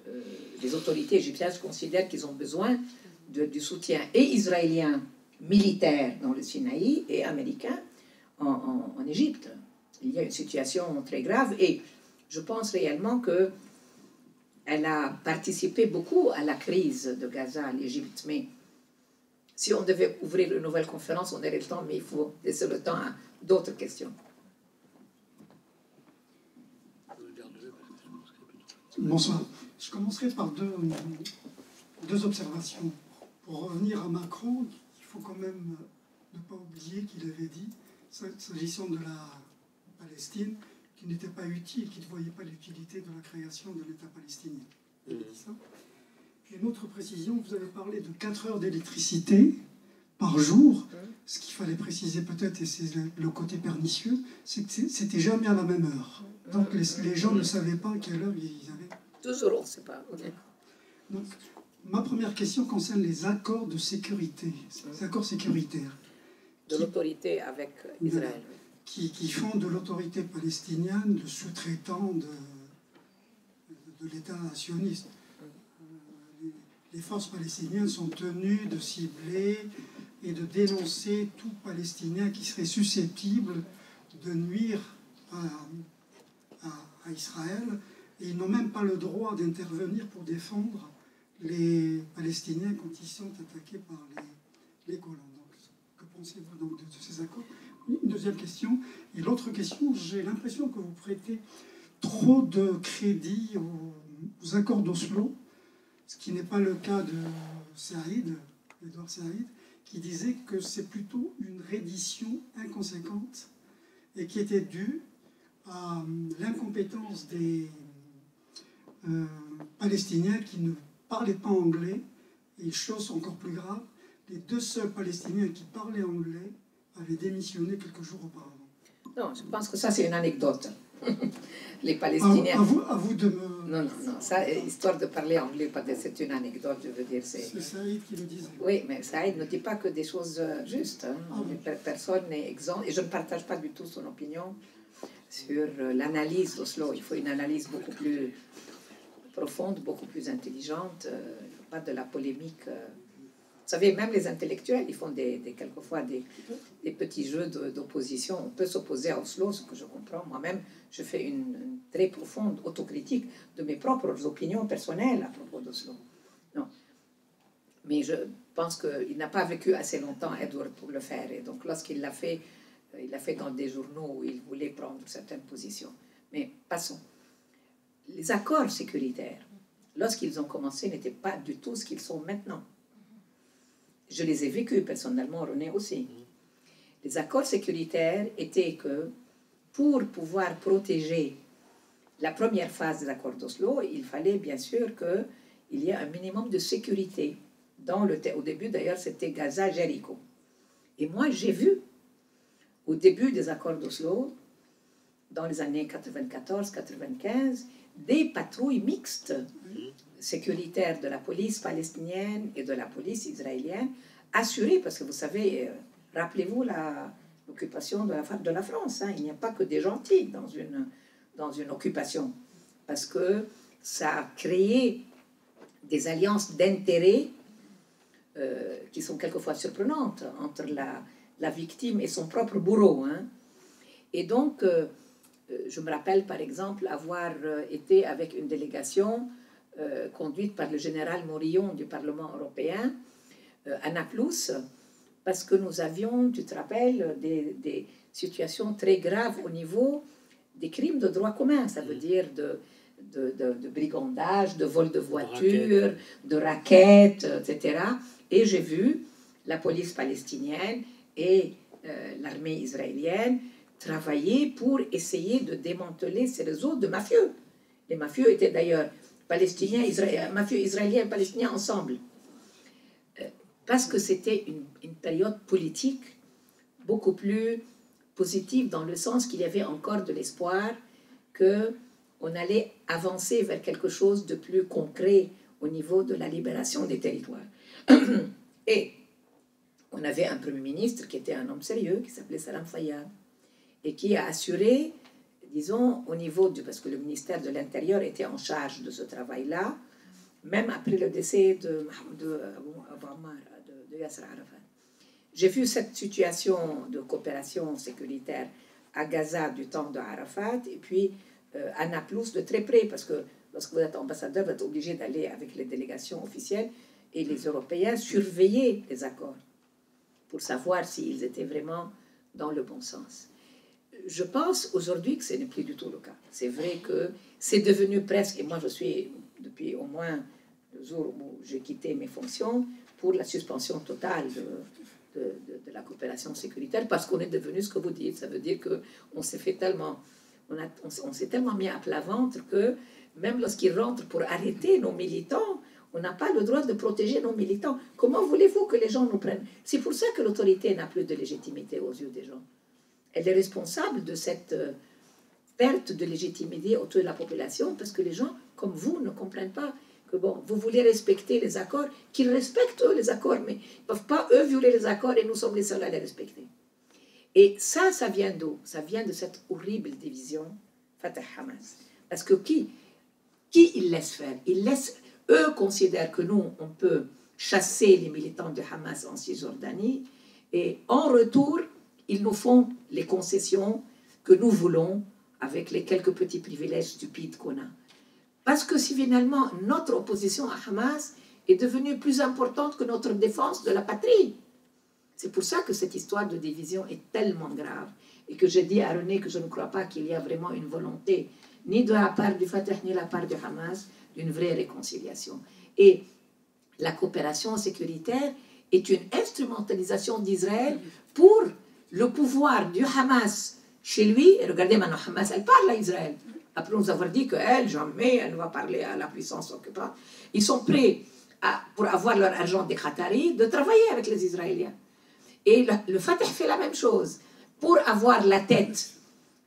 les autorités égyptiennes considèrent qu'ils ont besoin du soutien et israélien militaire dans le Sinaï et américain en Égypte. Il y a une situation très grave et je pense réellement qu'elle a participé beaucoup à la crise de Gaza à l'Égypte. Mais si on devait ouvrir une nouvelle conférence, on aurait le temps, mais il faut laisser le temps à d'autres questions. Bonsoir. Je commencerai par deux observations. Pour revenir à Macron, il faut quand même ne pas oublier qu'il avait dit, s'agissant de la Palestine, qu'il n'était pas utile, qu'il ne voyait pas l'utilité de la création de l'État palestinien. Il a dit ça. Puis une autre précision, vous avez parlé de 4 heures d'électricité par jour. Ce qu'il fallait préciser peut-être, et c'est le côté pernicieux, c'est que c'était jamais à la même heure. Donc les gens ne savaient pas à quelle heure ils avaient. Toujours, on ne sait pas. Okay. Donc, ma première question concerne les accords de sécurité, les accords sécuritaires. De l'autorité avec Israël. Qui font de l'autorité palestinienne le sous-traitant de l'État sioniste. Les forces palestiniennes sont tenues de cibler et de dénoncer tout Palestinien qui serait susceptible de nuire à Israël Et ils n'ont même pas le droit d'intervenir pour défendre les Palestiniens quand ils sont attaqués par les colons. Donc, que pensez-vous donc de ces accords? Une deuxième question. Et l'autre question, j'ai l'impression que vous prêtez trop de crédit aux accords d'Oslo, ce qui n'est pas le cas de Saïd, Edouard Saïd, qui disait que c'est plutôt une reddition inconséquente et qui était due à l'incompétence des Palestiniens qui ne parlaient pas anglais. Et chose encore plus grave, les 2 seuls Palestiniens qui parlaient anglais avaient démissionné quelques jours auparavant. Non, je pense que ça, c'est une anecdote. Les Palestiniens... À vous de me... Non, ça, histoire de parler anglais, c'est une anecdote, je veux dire. C'est Saïd qui le disait. Oui, mais Saïd ne dit pas que des choses justes. Hein. Personne n'est exempt. Et je ne partage pas du tout son opinion sur l'analyse d'Oslo. Il faut une analyse beaucoup plus profonde, beaucoup plus intelligente. Pas de la polémique. Vous savez, même les intellectuels, ils font quelquefois des petits jeux d'opposition. On peut s'opposer à Oslo, ce que je comprends. Moi-même, je fais une très profonde autocritique de mes propres opinions personnelles à propos d'Oslo. Non. Mais je pense qu'il n'a pas vécu assez longtemps, Edward, pour le faire. Et donc, lorsqu'il l'a fait, il l'a fait dans des journaux où il voulait prendre certaines positions. Mais passons. Les accords sécuritaires, lorsqu'ils ont commencé, n'étaient pas du tout ce qu'ils sont maintenant. Je les ai vécus personnellement, René aussi. Les accords sécuritaires étaient que pour pouvoir protéger la première phase des accords d'Oslo, il fallait bien sûr qu'il y ait un minimum de sécurité. Au début, d'ailleurs, c'était Gaza-Jéricho. Et moi, j'ai vu, au début des accords d'Oslo, dans les années 94-95, des patrouilles mixtes sécuritaires de la police palestinienne et de la police israélienne assurées, parce que vous savez, rappelez-vous l'occupation de la France, hein, il n'y a pas que des gentils dans une occupation, parce que ça a créé des alliances d'intérêts qui sont quelquefois surprenantes entre la victime et son propre bourreau. Hein. Et donc, je me rappelle par exemple avoir été avec une délégation conduite par le général Morillon du Parlement européen à Naplouse, parce que nous avions, tu te rappelles, des situations très graves au niveau des crimes de droit commun, ça veut dire de brigandage, de vol de voitures, de raquettes, etc. Et j'ai vu la police palestinienne et l'armée israélienne travailler pour essayer de démanteler ces réseaux de mafieux. Les mafieux étaient d'ailleurs mafieux israéliens et palestiniens ensemble. Parce que c'était une période politique beaucoup plus positive dans le sens qu'il y avait encore de l'espoir qu'on allait avancer vers quelque chose de plus concret au niveau de la libération des territoires. Et on avait un premier ministre qui était un homme sérieux, qui s'appelait Salam Fayyad, et qui a assuré, disons, au niveau parce que le ministère de l'Intérieur était en charge de ce travail-là, même après le décès de Yasser Arafat. J'ai vu cette situation de coopération sécuritaire à Gaza du temps de Arafat, et puis à Naplouse de très près, parce que lorsque vous êtes ambassadeur, vous êtes obligé d'aller avec les délégations officielles, et les Européens surveillaient les accords pour savoir s'ils étaient vraiment dans le bon sens. Je pense aujourd'hui que ce n'est plus du tout le cas. C'est vrai que c'est devenu presque, et moi je suis depuis au moins le jour où j'ai quitté mes fonctions, pour la suspension totale de la coopération sécuritaire, parce qu'on est devenu ce que vous dites. Ça veut dire qu'on s'est fait tellement, on s'est tellement mis à plat ventre que même lorsqu'ils rentrent pour arrêter nos militants, on n'a pas le droit de protéger nos militants. Comment voulez-vous que les gens nous prennent? C'est pour ça que l'autorité n'a plus de légitimité aux yeux des gens. Elle est responsable de cette perte de légitimité autour de la population, parce que les gens, comme vous, ne comprennent pas que, bon, vous voulez respecter les accords, qu'ils respectent eux les accords, mais ils ne peuvent pas eux violer les accords et nous sommes les seuls à les respecter. Et ça vient d'où? Ça vient de cette horrible division Fatah-Hamas. Parce que qui ils laissent faire? Eux considèrent que nous, on peut chasser les militants de Hamas en Cisjordanie, et en retour, ils nous font les concessions que nous voulons avec les quelques petits privilèges stupides qu'on a. Parce que si finalement notre opposition à Hamas est devenue plus importante que notre défense de la patrie. C'est pour ça que cette histoire de division est tellement grave. Et que j'ai dit à René que je ne crois pas qu'il y a vraiment une volonté, ni de la part du Fatah, ni de la part du Hamas, d'une vraie réconciliation. Et la coopération sécuritaire est une instrumentalisation d'Israël pour le pouvoir du Hamas chez lui. Et regardez maintenant, Hamas, elle parle à Israël. Après nous avoir dit qu'elle, jamais, elle ne va parler à la puissance occupante. Ils sont prêts, pour avoir leur argent des Qataris, de travailler avec les Israéliens. Et le Fatah fait la même chose. Pour avoir la tête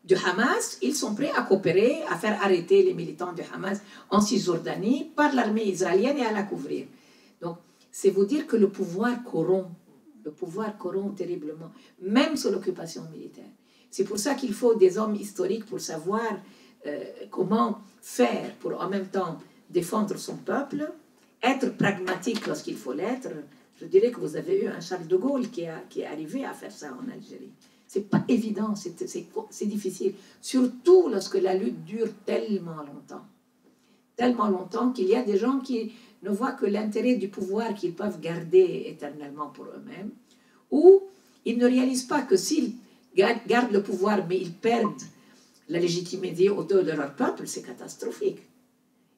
du Hamas, ils sont prêts à coopérer, à faire arrêter les militants du Hamas en Cisjordanie par l'armée israélienne et à la couvrir. Donc, c'est vous dire que le pouvoir corrompt. Le pouvoir corrompt terriblement, même sous l'occupation militaire. C'est pour ça qu'il faut des hommes historiques pour savoir comment faire pour en même temps défendre son peuple, être pragmatique lorsqu'il faut l'être. Je dirais que vous avez eu un Charles de Gaulle qui est arrivé à faire ça en Algérie. C'est pas évident, c'est difficile, surtout lorsque la lutte dure tellement longtemps qu'il y a des gens qui ne voient que l'intérêt du pouvoir qu'ils peuvent garder éternellement pour eux-mêmes, ou ils ne réalisent pas que s'ils gardent le pouvoir mais ils perdent la légitimité autour de leur peuple, c'est catastrophique.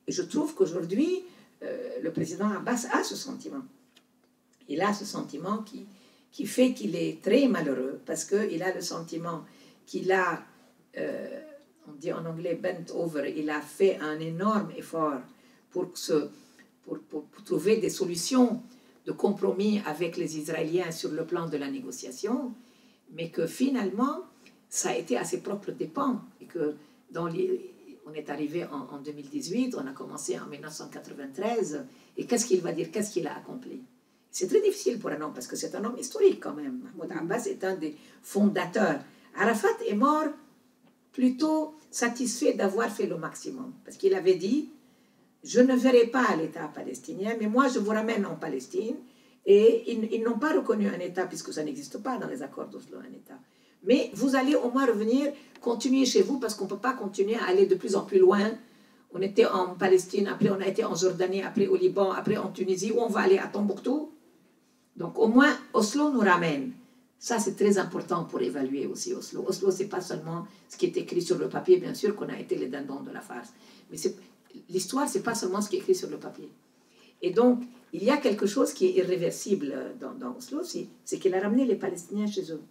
Et je trouve qu'aujourd'hui, le président Abbas a ce sentiment. Il a ce sentiment qui fait qu'il est très malheureux, parce qu'il a le sentiment qu'il a, on dit en anglais bent over, il a fait un énorme effort pour trouver des solutions de compromis avec les Israéliens sur le plan de la négociation, mais que finalement, ça a été à ses propres dépens, et que on est arrivé en 2018, on a commencé en 1993, et qu'est-ce qu'il va dire, qu'est-ce qu'il a accompli? C'est très difficile pour un homme, parce que c'est un homme historique quand même. Mahmoud Abbas est un des fondateurs. Arafat est mort plutôt satisfait d'avoir fait le maximum, parce qu'il avait dit, je ne verrai pas l'État palestinien, mais moi je vous ramène en Palestine, et ils n'ont pas reconnu un État, puisque ça n'existe pas dans les accords d'Oslo, un État. Mais vous allez au moins revenir, continuer chez vous, parce qu'on ne peut pas continuer à aller de plus en plus loin. On était en Palestine, après on a été en Jordanie, après au Liban, après en Tunisie, où on va aller à Tombouctou. Donc au moins, Oslo nous ramène. Ça, c'est très important pour évaluer aussi Oslo. Oslo, ce n'est pas seulement ce qui est écrit sur le papier, bien sûr qu'on a été les dindons de la farce. Mais l'histoire, ce n'est pas seulement ce qui est écrit sur le papier. Et donc, il y a quelque chose qui est irréversible dans Oslo, c'est qu'il a ramené les Palestiniens chez eux.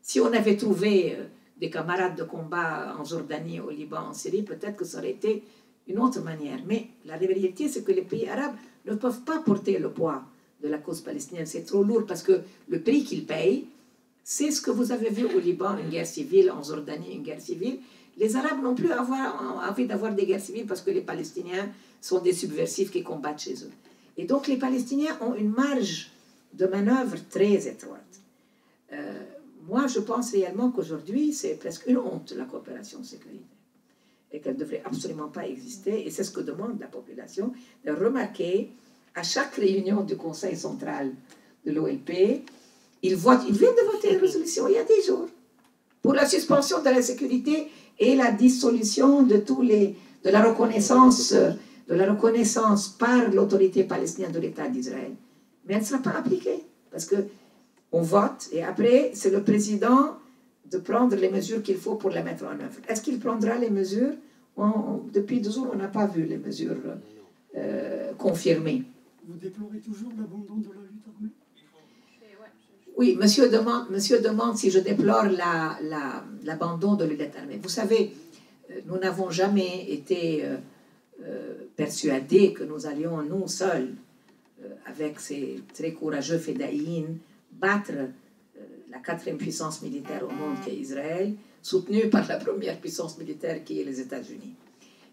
Si on avait trouvé des camarades de combat en Jordanie, au Liban, en Syrie, peut-être que ça aurait été une autre manière. Mais la réalité, c'est que les pays arabes ne peuvent pas porter le poids de la cause palestinienne. C'est trop lourd parce que le prix qu'ils payent, c'est ce que vous avez vu au Liban, une guerre civile, en Jordanie, une guerre civile. Les Arabes n'ont plus envie d'avoir des guerres civiles parce que les Palestiniens sont des subversifs qui combattent chez eux. Et donc les Palestiniens ont une marge de manœuvre très étroite. Moi, je pense réellement qu'aujourd'hui, c'est presque une honte, la coopération sécuritaire, et qu'elle ne devrait absolument pas exister. Et c'est ce que demande la population, de remarquer à chaque réunion du Conseil central de l'OLP, ils viennent de voter une résolution il y a 10 jours pour la suspension de la sécurité et la dissolution de la reconnaissance par l'autorité palestinienne de l'État d'Israël. Mais elle ne sera pas appliquée parce que on vote et après c'est le président de prendre les mesures qu'il faut pour les mettre en œuvre. Est-ce qu'il prendra les mesures? Depuis 2 jours, on n'a pas vu les mesures confirmées. Vous déplorez toujours l'abandon de la lutte armée? Oui, monsieur demande si je déplore l'abandon de la lutte armée. Vous savez, nous n'avons jamais été persuadés que nous allions, nous seuls, avec ces très courageux fédaïnes, battre la 4e puissance militaire au monde qui est Israël, soutenue par la première puissance militaire qui est les États-Unis.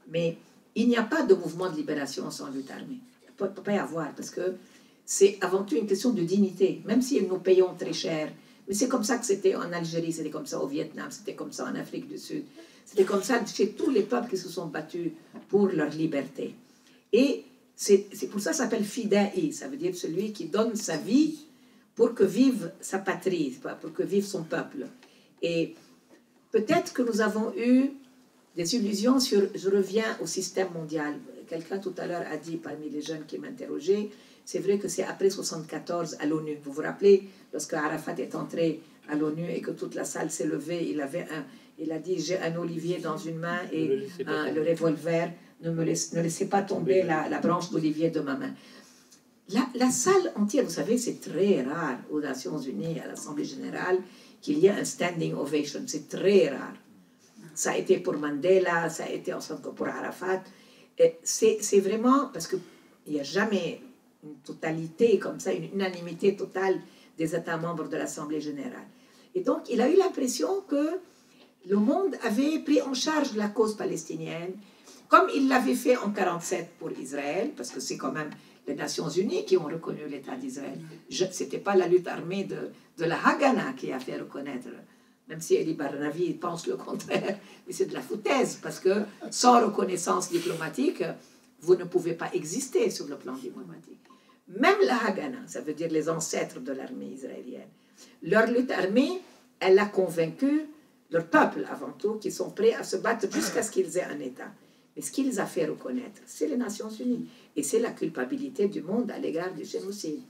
Mais il n'y a pas de mouvement de libération sans lutte armée. Il ne peut pas y avoir, parce que c'est avant tout une question de dignité, même si nous payons très cher. Mais c'est comme ça que c'était en Algérie, c'était comme ça au Vietnam, c'était comme ça en Afrique du Sud. C'était comme ça chez tous les peuples qui se sont battus pour leur liberté. Et c'est pour ça que ça s'appelle fidaï, ça veut dire celui qui donne sa vie pour que vive sa patrie, pour que vive son peuple. Et peut-être que nous avons eu des illusions sur, je reviens au système mondial. Quelqu'un tout à l'heure a dit, parmi les jeunes qui m'interrogeaient, c'est vrai que c'est après 1974 à l'ONU. Vous vous rappelez, lorsque Arafat est entré à l'ONU et que toute la salle s'est levée, il a dit, j'ai un olivier dans une main et le revolver, ne laissez pas tomber la branche d'olivier de ma main. La salle entière, vous savez, c'est très rare aux Nations Unies, à l'Assemblée Générale, qu'il y ait un standing ovation. C'est très rare. Ça a été pour Mandela, ça a été ensuite pour Arafat. C'est vraiment parce qu'il n'y a jamais une totalité comme ça, une unanimité totale des États membres de l'Assemblée Générale. Et donc, il a eu l'impression que le monde avait pris en charge la cause palestinienne, comme il l'avait fait en 1947 pour Israël, parce que c'est quand même les Nations Unies qui ont reconnu l'État d'Israël. Ce n'était pas la lutte armée de la Haganah qui a fait reconnaître, même si Elie Barnavi pense le contraire, mais c'est de la foutaise, parce que sans reconnaissance diplomatique, vous ne pouvez pas exister sur le plan diplomatique. Même la Haganah, ça veut dire les ancêtres de l'armée israélienne, leur lutte armée, elle a convaincu leur peuple avant tout, qui sont prêts à se battre jusqu'à ce qu'ils aient un État. Mais ce qu'ils a fait reconnaître, c'est les Nations Unies. Et c'est la culpabilité du monde à l'égard du génocide.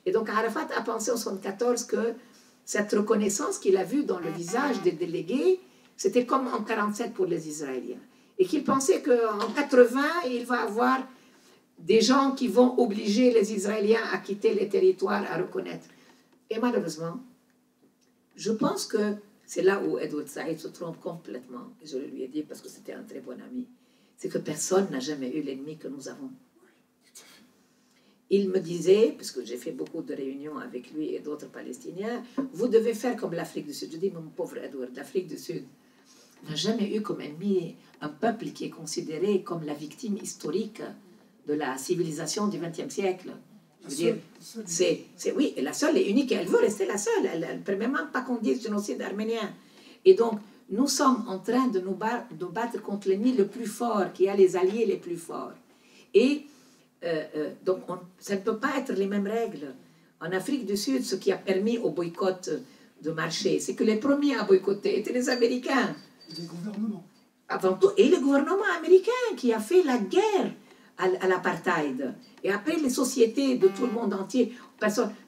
Et donc Arafat a pensé en 1974 que cette reconnaissance qu'il a vue dans le visage des délégués, c'était comme en 1947 pour les Israéliens. Et qu'il pensait qu'en 1980, il va avoir des gens qui vont obliger les Israéliens à quitter les territoires, à reconnaître. Et malheureusement, je pense que c'est là où Edward Said se trompe complètement. Et je le lui ai dit parce que c'était un très bon ami. C'est que personne n'a jamais eu l'ennemi que nous avons. Il me disait, parce que j'ai fait beaucoup de réunions avec lui et d'autres Palestiniens, vous devez faire comme l'Afrique du Sud. Je dis, mon pauvre Edward, l'Afrique du Sud n'a jamais eu comme ennemi un peuple qui est considéré comme la victime historique de la civilisation du XXe siècle. Je veux dire, oui, la seule et unique, et elle veut rester la seule. Elle ne permet même pas qu'on dise génocide arménien. Et donc, nous sommes en train de nous battre contre l'ennemi le plus fort, qui a les alliés les plus forts. Et donc, ça ne peut pas être les mêmes règles. En Afrique du Sud, ce qui a permis au boycott de marcher, c'est que les premiers à boycotter étaient les Américains. Les gouvernements. Avant tout, et le gouvernement américain qui a fait la guerre à l'apartheid. Et après, les sociétés de tout le monde entier.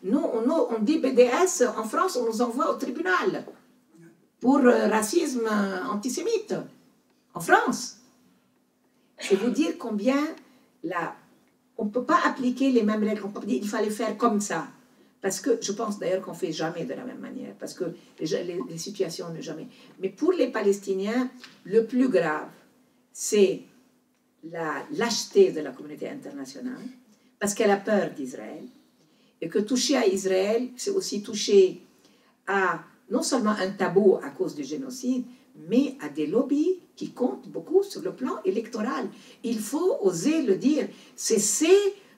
Nous, on dit BDS, en France, on nous envoie au tribunal pour racisme antisémite. En France. C'est vous dire combien on ne peut pas appliquer les mêmes règles. On peut dire qu'il fallait faire comme ça. Parce que je pense d'ailleurs qu'on ne fait jamais de la même manière. Parce que les situations ne jamais. Mais pour les Palestiniens, le plus grave, c'est la lâcheté de la communauté internationale, parce qu'elle a peur d'Israël, et que toucher à Israël, c'est aussi toucher à non seulement un tabou à cause du génocide, mais à des lobbies qui comptent beaucoup sur le plan électoral. Il faut oser le dire. Cessez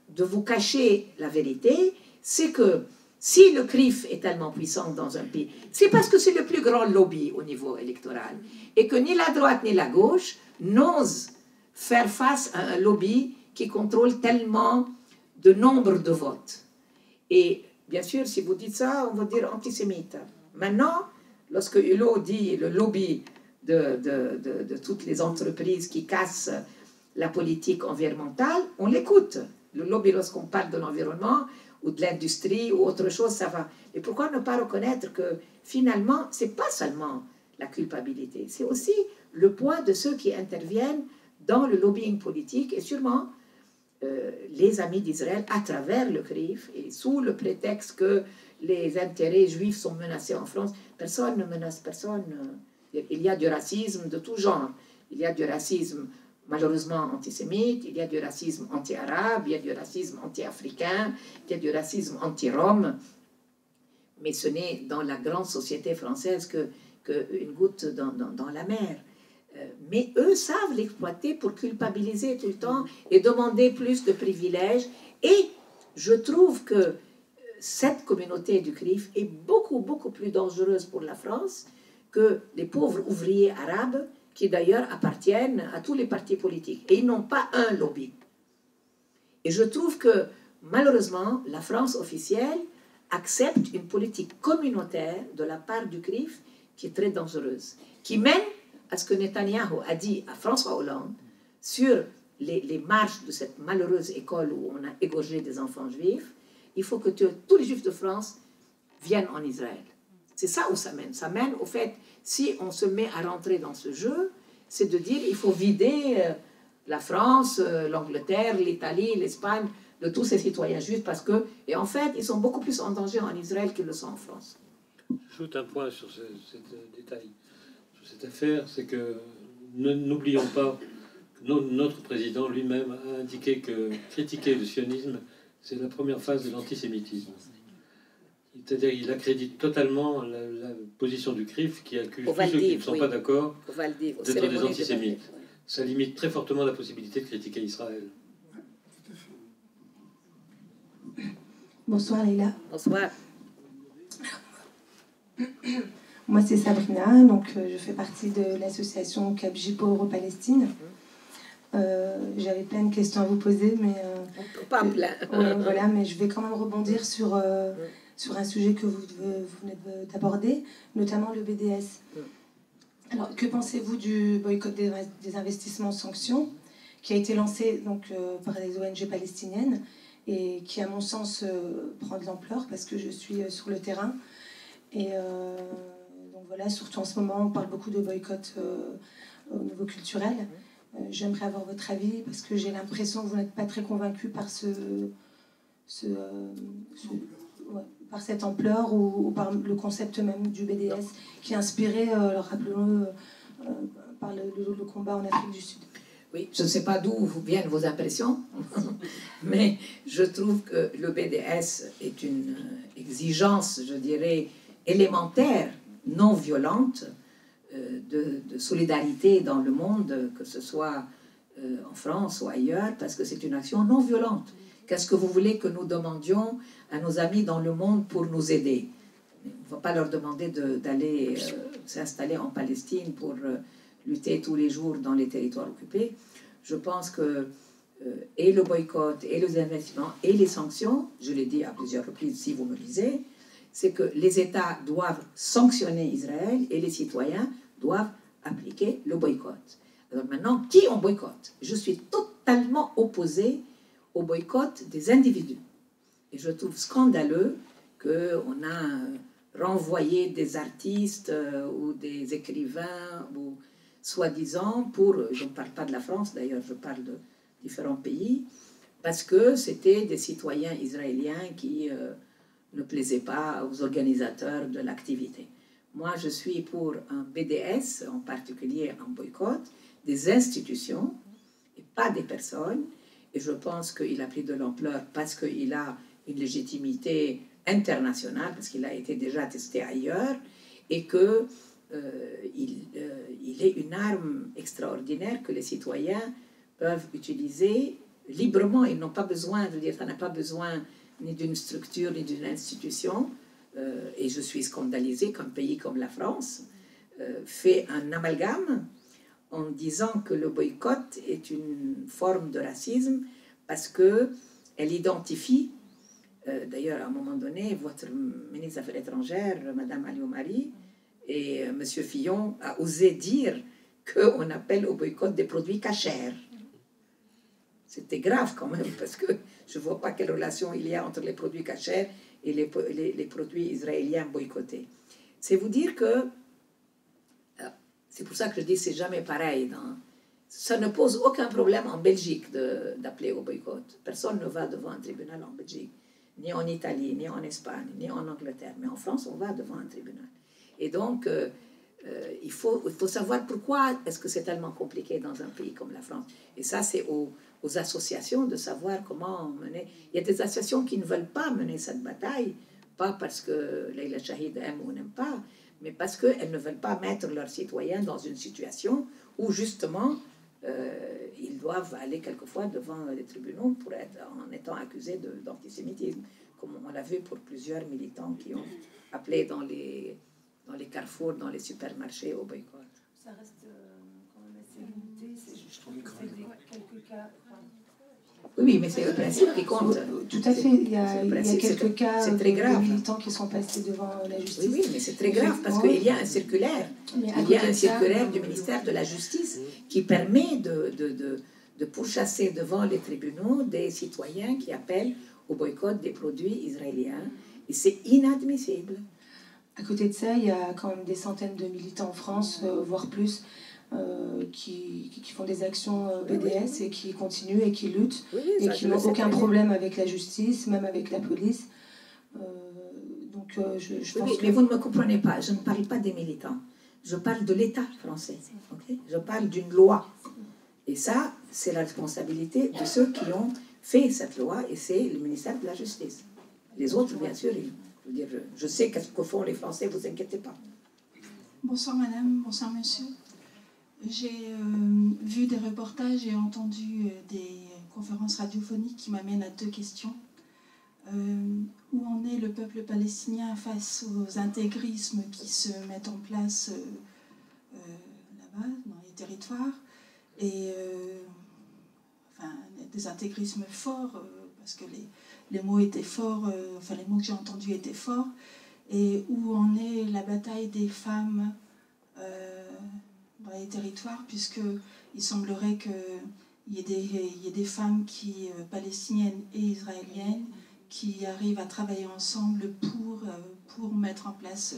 de vous cacher la vérité. C'est que si le CRIF est tellement puissant dans un pays, c'est parce que c'est le plus grand lobby au niveau électoral, et que ni la droite ni la gauche n'osent faire face à un lobby qui contrôle tellement de nombre de votes. Et bien sûr, si vous dites ça, on va dire antisémite. Maintenant, lorsque Hulot dit le lobby de toutes les entreprises qui cassent la politique environnementale, on l'écoute. Le lobby, lorsqu'on parle de l'environnement ou de l'industrie ou autre chose, ça va. Et pourquoi ne pas reconnaître que finalement, ce n'est pas seulement la culpabilité, c'est aussi le poids de ceux qui interviennent dans le lobbying politique, et sûrement les amis d'Israël à travers le CRIF, et sous le prétexte que les intérêts juifs sont menacés en France. Personne ne menace personne. Il y a du racisme de tout genre. Il y a du racisme malheureusement antisémite, il y a du racisme anti-arabe, il y a du racisme anti-africain, il y a du racisme anti-rome. Mais ce n'est dans la grande société française qu'une goutte dans la mer. Mais eux savent l'exploiter pour culpabiliser tout le temps et demander plus de privilèges. Et je trouve que cette communauté du CRIF est beaucoup, beaucoup plus dangereuse pour la France que les pauvres ouvriers arabes qui d'ailleurs appartiennent à tous les partis politiques. Et ils n'ont pas un lobby. Et je trouve que malheureusement, la France officielle accepte une politique communautaire de la part du CRIF qui est très dangereuse, qui mène à ce que Netanyahou a dit à François Hollande sur les marches de cette malheureuse école où on a égorgé des enfants juifs. Il faut que tous les juifs de France viennent en Israël. C'est ça où ça mène. Ça mène au fait, si on se met à rentrer dans ce jeu, c'est de dire il faut vider la France, l'Angleterre, l'Italie, l'Espagne, de tous ces citoyens juifs, parce que, et en fait, ils sont beaucoup plus en danger en Israël qu'ils le sont en France. J'ajoute un point sur ce détail, sur cette affaire, c'est que n'oublions pas que notre président lui-même a indiqué que critiquer le sionisme, c'est la première phase de l'antisémitisme. C'est-à-dire qu'il accrédite totalement la position du CRIF qui accuse tous ceux qui ne sont pas d'accord d'être des antisémites. Ça limite très fortement la possibilité de critiquer Israël. Bonsoir Leïla. Bonsoir. Moi c'est Sabrina, donc je fais partie de l'association Cap Jipo Euro-Palestine. J'avais plein de questions à vous poser, mais pas plein. Ouais, voilà, mais je vais quand même rebondir sur un sujet que vous venez d'aborder, notamment le BDS. Alors, que pensez-vous du boycott des investissements sanctions qui a été lancé donc, par les ONG palestiniennes et qui, à mon sens, prend de l'ampleur parce que je suis sur le terrain. Et donc voilà, surtout en ce moment, on parle beaucoup de boycott au niveau culturel. J'aimerais avoir votre avis parce que j'ai l'impression que vous n'êtes pas très convaincu par par cette ampleur ou par le concept même du BDS qui est inspiré, rappelons-le, par le combat en Afrique du Sud. Oui, je ne sais pas d'où viennent vos impressions, mais je trouve que le BDS est une exigence, je dirais, élémentaire, non violente, de solidarité dans le monde, que ce soit en France ou ailleurs, parce que c'est une action non violente. Qu'est-ce que vous voulez que nous demandions à nos amis dans le monde pour nous aider? On ne va pas leur demander d'aller s'installer en Palestine pour lutter tous les jours dans les territoires occupés. Je pense que et le boycott, et les investissements, et les sanctions, je l'ai dit à plusieurs reprises si vous me lisez, c'est que les États doivent sanctionner Israël et les citoyens doivent appliquer le boycott. Alors maintenant, qui on boycotte? Je suis totalement opposée au boycott des individus. Et je trouve scandaleux qu'on a renvoyé des artistes ou des écrivains, ou soi-disant, pour, je ne parle pas de la France d'ailleurs, je parle de différents pays, parce que c'était des citoyens israéliens qui ne plaisaient pas aux organisateurs de l'activité. Moi, je suis pour un BDS, en particulier un boycott, des institutions et pas des personnes. Et je pense qu'il a pris de l'ampleur parce qu'il a une légitimité internationale, parce qu'il a été déjà testé ailleurs, et qu'il est une arme extraordinaire que les citoyens peuvent utiliser librement. Ils n'ont pas besoin, je veux dire, ça n'a pas besoin ni d'une structure, ni d'une institution. Et je suis scandalisée qu'un pays comme la France fait un amalgame en disant que le boycott est une forme de racisme parce qu'elle identifie, d'ailleurs à un moment donné, votre ministre des Affaires étrangères, Mme Alliot-Marie, et M. Fillon a osé dire qu'on appelle au boycott des produits cachers. C'était grave quand même, parce que je ne vois pas quelle relation il y a entre les produits cachers et les produits israéliens boycottés. C'est vous dire que, c'est pour ça que je dis c'est jamais pareil. Ça ne pose aucun problème en Belgique d'appeler au boycott. Personne ne va devant un tribunal en Belgique, ni en Italie, ni en Espagne, ni en Angleterre. Mais en France, on va devant un tribunal. Et donc, il faut savoir pourquoi est-ce que c'est tellement compliqué dans un pays comme la France. Et ça, c'est aux associations de savoir comment mener. Il y a des associations qui ne veulent pas mener cette bataille, pas parce que Leïla Chahid aime ou n'aime pas, mais parce qu'elles ne veulent pas mettre leurs citoyens dans une situation où justement ils doivent aller quelquefois devant les tribunaux en étant accusés d'antisémitisme, comme on l'a vu pour plusieurs militants qui ont appelé dans les carrefours, dans les supermarchés au boycott. Ça reste quand même assez limité. Je trouve que c'est quelques cas. Oui, mais c'est le principe qui compte. Tout à fait. Il y a quelques cas de militants qui sont passés devant la justice. Oui, mais c'est très grave parce qu'il y a un circulaire. Il y a un circulaire du ministère de la Justice qui permet de pourchasser devant les tribunaux des citoyens qui appellent au boycott des produits israéliens. Et c'est inadmissible. À côté de ça, il y a quand même des centaines de militants en France, voire plus, qui font des actions BDS et qui continuent et qui luttent et qui n'ont aucun problème avec la justice, même avec la police. Donc je pense mais vous ne me comprenez pas, je ne parle pas des militants. Je parle de l'État français. Okay? Je parle d'une loi. Et ça, c'est la responsabilité de ceux qui ont fait cette loi et c'est le ministère de la Justice. Les autres, bien sûr, je sais qu'est-ce que font les Français, vous inquiétez pas. Bonsoir madame, bonsoir monsieur. J'ai vu des reportages et entendu des conférences radiophoniques qui m'amènent à deux questions. Où en est le peuple palestinien face aux intégrismes qui se mettent en place là-bas, dans les territoires, et enfin, des intégrismes forts, parce que les mots étaient forts, enfin les mots que j'ai entendus étaient forts, et où en est la bataille des femmes dans les territoires, puisqu'il semblerait qu'il y ait des femmes palestiniennes et israéliennes qui arrivent à travailler ensemble pour mettre en place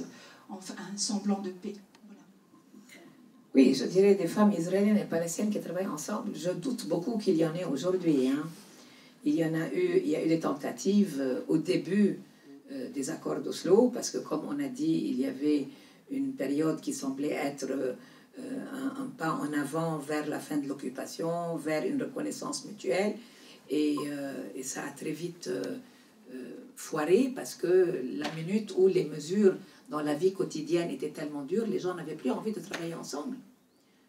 un semblant de paix. Voilà. Oui, je dirais des femmes israéliennes et palestiniennes qui travaillent ensemble. Je doute beaucoup qu'il y en ait aujourd'hui. Hein. Il y a eu des tentatives au début des accords d'Oslo, parce que comme on a dit, il y avait une période qui semblait être un pas en avant vers la fin de l'occupation, vers une reconnaissance mutuelle, et ça a très vite foiré, parce que la minute où les mesures dans la vie quotidienne étaient tellement dures, les gens n'avaient plus envie de travailler ensemble.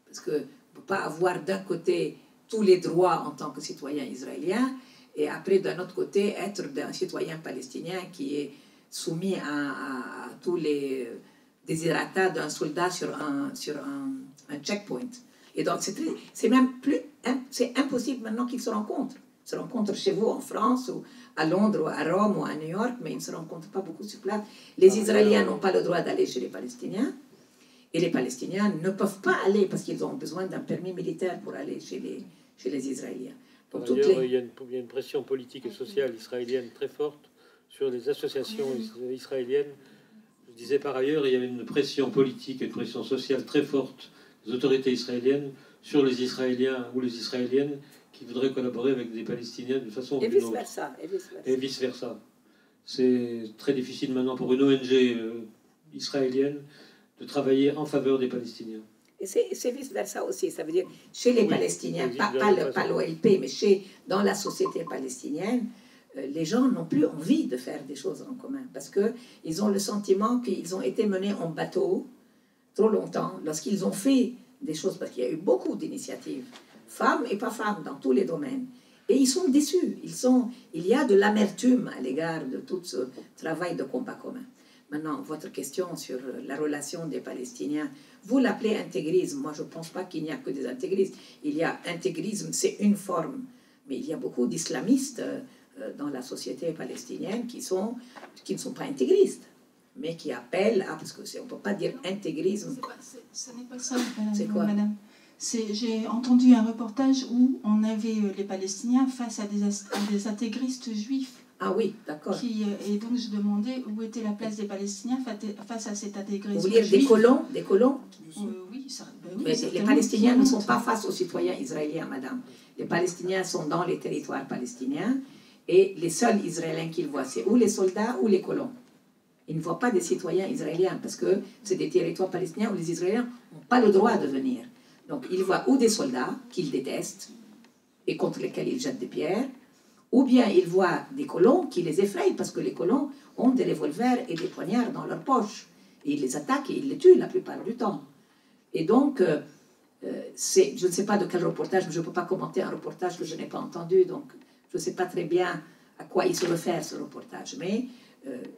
Parce qu'on ne peut pas avoir d'un côté tous les droits en tant que citoyen israélien, et après d'un autre côté être un citoyen palestinien qui est soumis à tous les desiderata d'un soldat sur un checkpoint. Et donc c'est même plus, c'est impossible maintenant qu'ils se rencontrent. Ils se rencontrent chez vous en France, ou à Londres, ou à Rome, ou à New York, mais ils ne se rencontrent pas beaucoup sur place. Les Israéliens n'ont pas le droit d'aller chez les Palestiniens, et les Palestiniens ne peuvent pas aller parce qu'ils ont besoin d'un permis militaire pour aller chez les Israéliens. Par ailleurs, il y a une pression politique et sociale israélienne très forte sur les associations israéliennes. Je disais par ailleurs, il y avait une pression politique et une pression sociale très forte des autorités israéliennes sur les Israéliens ou les Israéliennes qui voudraient collaborer avec des Palestiniens d'une façon ou d'une autre. Et vice-versa. C'est très difficile maintenant pour une ONG israélienne de travailler en faveur des Palestiniens. Et c'est vice-versa aussi. Ça veut dire, chez les Palestiniens, pas l'OLP, mais dans la société palestinienne, les gens n'ont plus envie de faire des choses en commun, parce qu'ils ont le sentiment qu'ils ont été menés en bateau trop longtemps, lorsqu'ils ont fait des choses, parce qu'il y a eu beaucoup d'initiatives, femmes et pas femmes, dans tous les domaines. Et ils sont déçus. Il y a de l'amertume à l'égard de tout ce travail de combat commun. Maintenant, votre question sur la relation des Palestiniens, vous l'appelez intégrisme. Moi, je ne pense pas qu'il n'y a que des intégristes. Il y a intégrisme, c'est une forme. Mais il y a beaucoup d'islamistes dans la société palestinienne qui ne sont pas intégristes, mais qui appellent à... Parce qu'on ne peut pas dire intégrisme. Ce n'est pas ça, madame. C'est quoi, madame? J'ai entendu un reportage où on avait les Palestiniens face à des intégristes juifs. Ah oui, d'accord. Et donc je demandais où était la place des Palestiniens face à cet intégrisme. Vous voulez dire des colons? Oui, mais les Palestiniens ne sont pas face aux citoyens israéliens, madame. Les Palestiniens sont dans les territoires palestiniens et les seuls Israéliens qu'ils voient, c'est ou les soldats ou les colons. Ils ne voient pas des citoyens israéliens parce que c'est des territoires palestiniens où les Israéliens n'ont pas le droit de venir. Donc ils voient ou des soldats qu'ils détestent et contre lesquels ils jettent des pierres, ou bien ils voient des colons qui les effrayent parce que les colons ont des revolvers et des poignards dans leur poche. Et ils les attaquent et ils les tuent la plupart du temps. Et donc, je ne sais pas de quel reportage, mais je ne peux pas commenter un reportage que je n'ai pas entendu, donc je ne sais pas très bien à quoi il se réfère ce reportage. Mais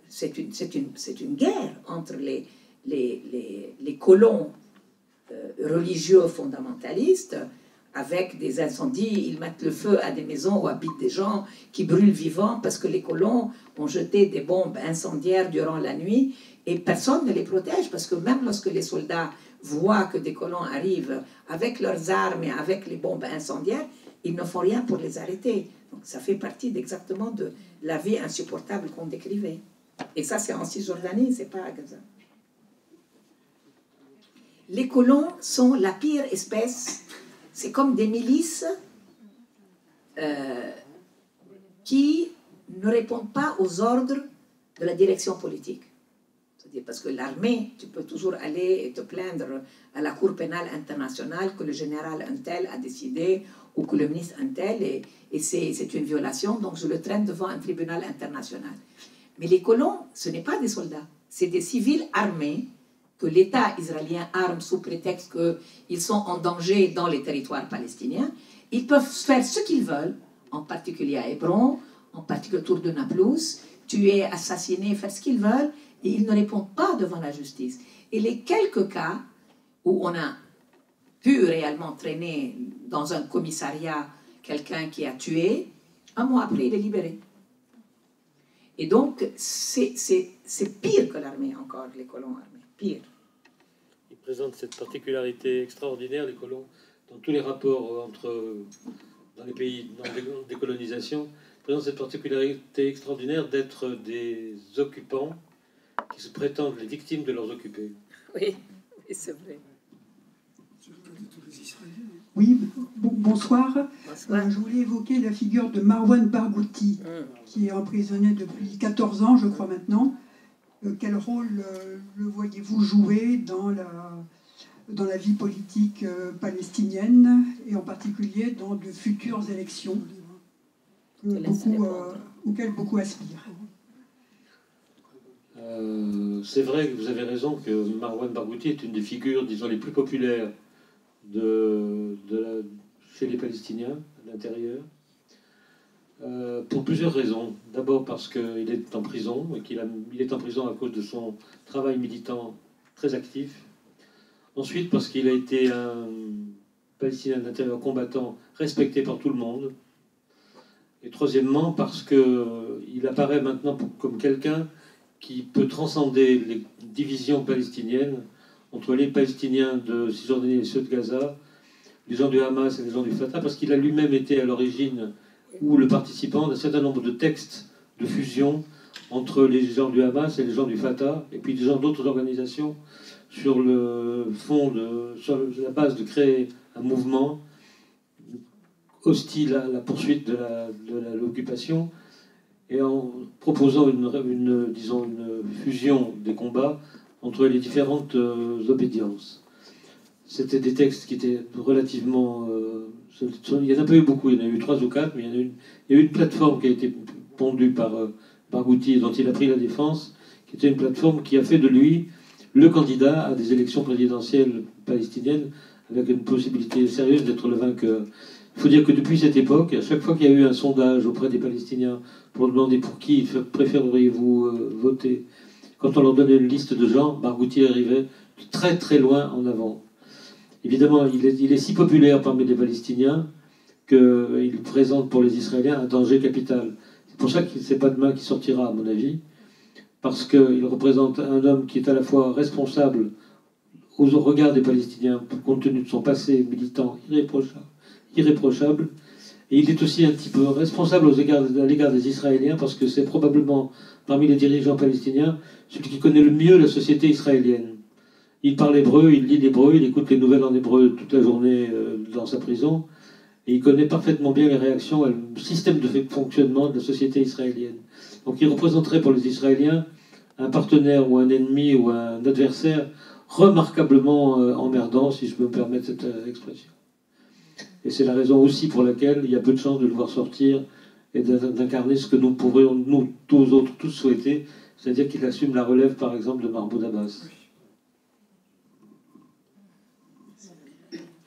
c'est une guerre entre les colons religieux fondamentalistes avec des incendies, ils mettent le feu à des maisons où habitent des gens qui brûlent vivants parce que les colons ont jeté des bombes incendiaires durant la nuit et personne ne les protège parce que même lorsque les soldats voient que des colons arrivent avec leurs armes et avec les bombes incendiaires, ils ne font rien pour les arrêter. Donc ça fait partie exactement de la vie insupportable qu'on décrivait. Et ça, c'est en Cisjordanie, c'est pas à Gaza. Les colons sont la pire espèce. C'est comme des milices qui ne répondent pas aux ordres de la direction politique. C'est-à-dire parce que l'armée, tu peux toujours aller et te plaindre à la Cour pénale internationale que le général Untel a décidé ou que le ministre Untel, et c'est une violation, donc je le traîne devant un tribunal international. Mais les colons, ce n'est pas des soldats, c'est des civils armés que l'État israélien arme sous prétexte qu'ils sont en danger dans les territoires palestiniens. Ils peuvent faire ce qu'ils veulent, en particulier à Hébron, en particulier autour de Naplouse, tuer, assassiner, faire ce qu'ils veulent, et ils ne répondent pas devant la justice. Et les quelques cas où on a pu réellement traîner dans un commissariat quelqu'un qui a tué, un mois après, il est libéré. Et donc, c'est pire que l'armée encore, les colons armés. Pire. Ils présentent cette particularité extraordinaire, les colons, dans tous les rapports dans les pays, dans les décolonisations, ils présentent cette particularité extraordinaire d'être des occupants qui se prétendent les victimes de leurs occupés. Oui, c'est vrai. Oui, bonsoir. Je voulais évoquer la figure de Marwan Barghouti, qui est emprisonné depuis 14 ans, je crois maintenant. Quel rôle le voyez-vous jouer dans la vie politique palestinienne, et en particulier dans de futures élections auxquelles beaucoup aspirent? C'est vrai que vous avez raison que Marwan Barghouti est une des figures, disons, les plus populaires chez les Palestiniens, à l'intérieur, pour plusieurs raisons. D'abord parce qu'il est en prison, et il est en prison à cause de son travail militant très actif. Ensuite parce qu'il a été un Palestinien d'intérieur combattant respecté par tout le monde. Et troisièmement parce qu'il apparaît maintenant comme quelqu'un qui peut transcender les divisions palestiniennes entre les Palestiniens de Cisjordanie et ceux de Gaza, les gens du Hamas et les gens du Fatah, parce qu'il a lui-même été à l'origine ou le participant d'un certain nombre de textes de fusion entre les gens du Hamas et les gens du Fatah, et puis des gens d'autres organisations, sur sur la base de créer un mouvement hostile à la poursuite de l'occupation, et en proposant une fusion des combats entre les différentes obédiences. C'était des textes qui étaient relativement... il n'y en a pas eu beaucoup, il y en a eu 3 ou 4, mais il y a eu une plateforme qui a été pondue par Barghouti, dont il a pris la défense, qui était une plateforme qui a fait de lui le candidat à des élections présidentielles palestiniennes, avec une possibilité sérieuse d'être le vainqueur. Il faut dire que depuis cette époque, à chaque fois qu'il y a eu un sondage auprès des Palestiniens pour demander pour qui préféreriez-vous voter, quand on leur donnait une liste de gens, Barghouti arrivait très très loin en avant. Évidemment, il est si populaire parmi les Palestiniens qu'il présente pour les Israéliens un danger capital. C'est pour ça que c'est pas demain qu'il sortira, à mon avis, parce qu'il représente un homme qui est à la fois responsable aux regards des Palestiniens, compte tenu de son passé militant irréprochable, et il est aussi un petit peu responsable à l'égard des Israéliens, parce que c'est probablement, parmi les dirigeants palestiniens, celui qui connaît le mieux la société israélienne. Il parle hébreu, il lit l'hébreu, il écoute les nouvelles en hébreu toute la journée dans sa prison, et il connaît parfaitement bien les réactions et le système de fonctionnement de la société israélienne. Donc il représenterait pour les Israéliens un partenaire ou un ennemi ou un adversaire remarquablement emmerdant, si je peux me permettre cette expression. Et c'est la raison aussi pour laquelle il y a peu de chances de le voir sortir et d'incarner ce que nous pourrions, nous, tous autres, tous souhaiter, c'est-à-dire qu'il assume la relève, par exemple, de Mahmoud Abbas.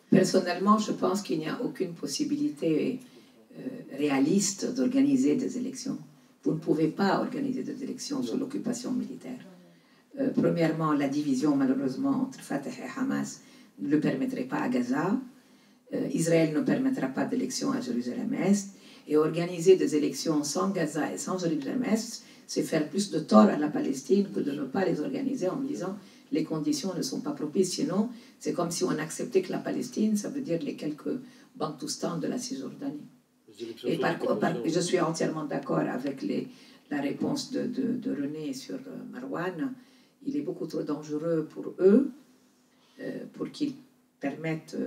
Personnellement, je pense qu'il n'y a aucune possibilité réaliste d'organiser des élections. Vous ne pouvez pas organiser des élections sous l'occupation militaire. Premièrement, la division, malheureusement, entre Fatah et Hamas ne le permettrait pas à Gaza. Israël ne permettra pas d'élections à Jérusalem-Est, et organiser des élections sans Gaza et sans Jérusalem-Est, c'est faire plus de tort à la Palestine que de ne pas les organiser en disant les conditions ne sont pas propices. Sinon, c'est comme si on acceptait que la Palestine, ça veut dire les quelques Bantoustans de la Cisjordanie. Et je suis entièrement d'accord avec la réponse de René sur Marwan. Il est beaucoup trop dangereux pour eux, pour qu'ils permettent,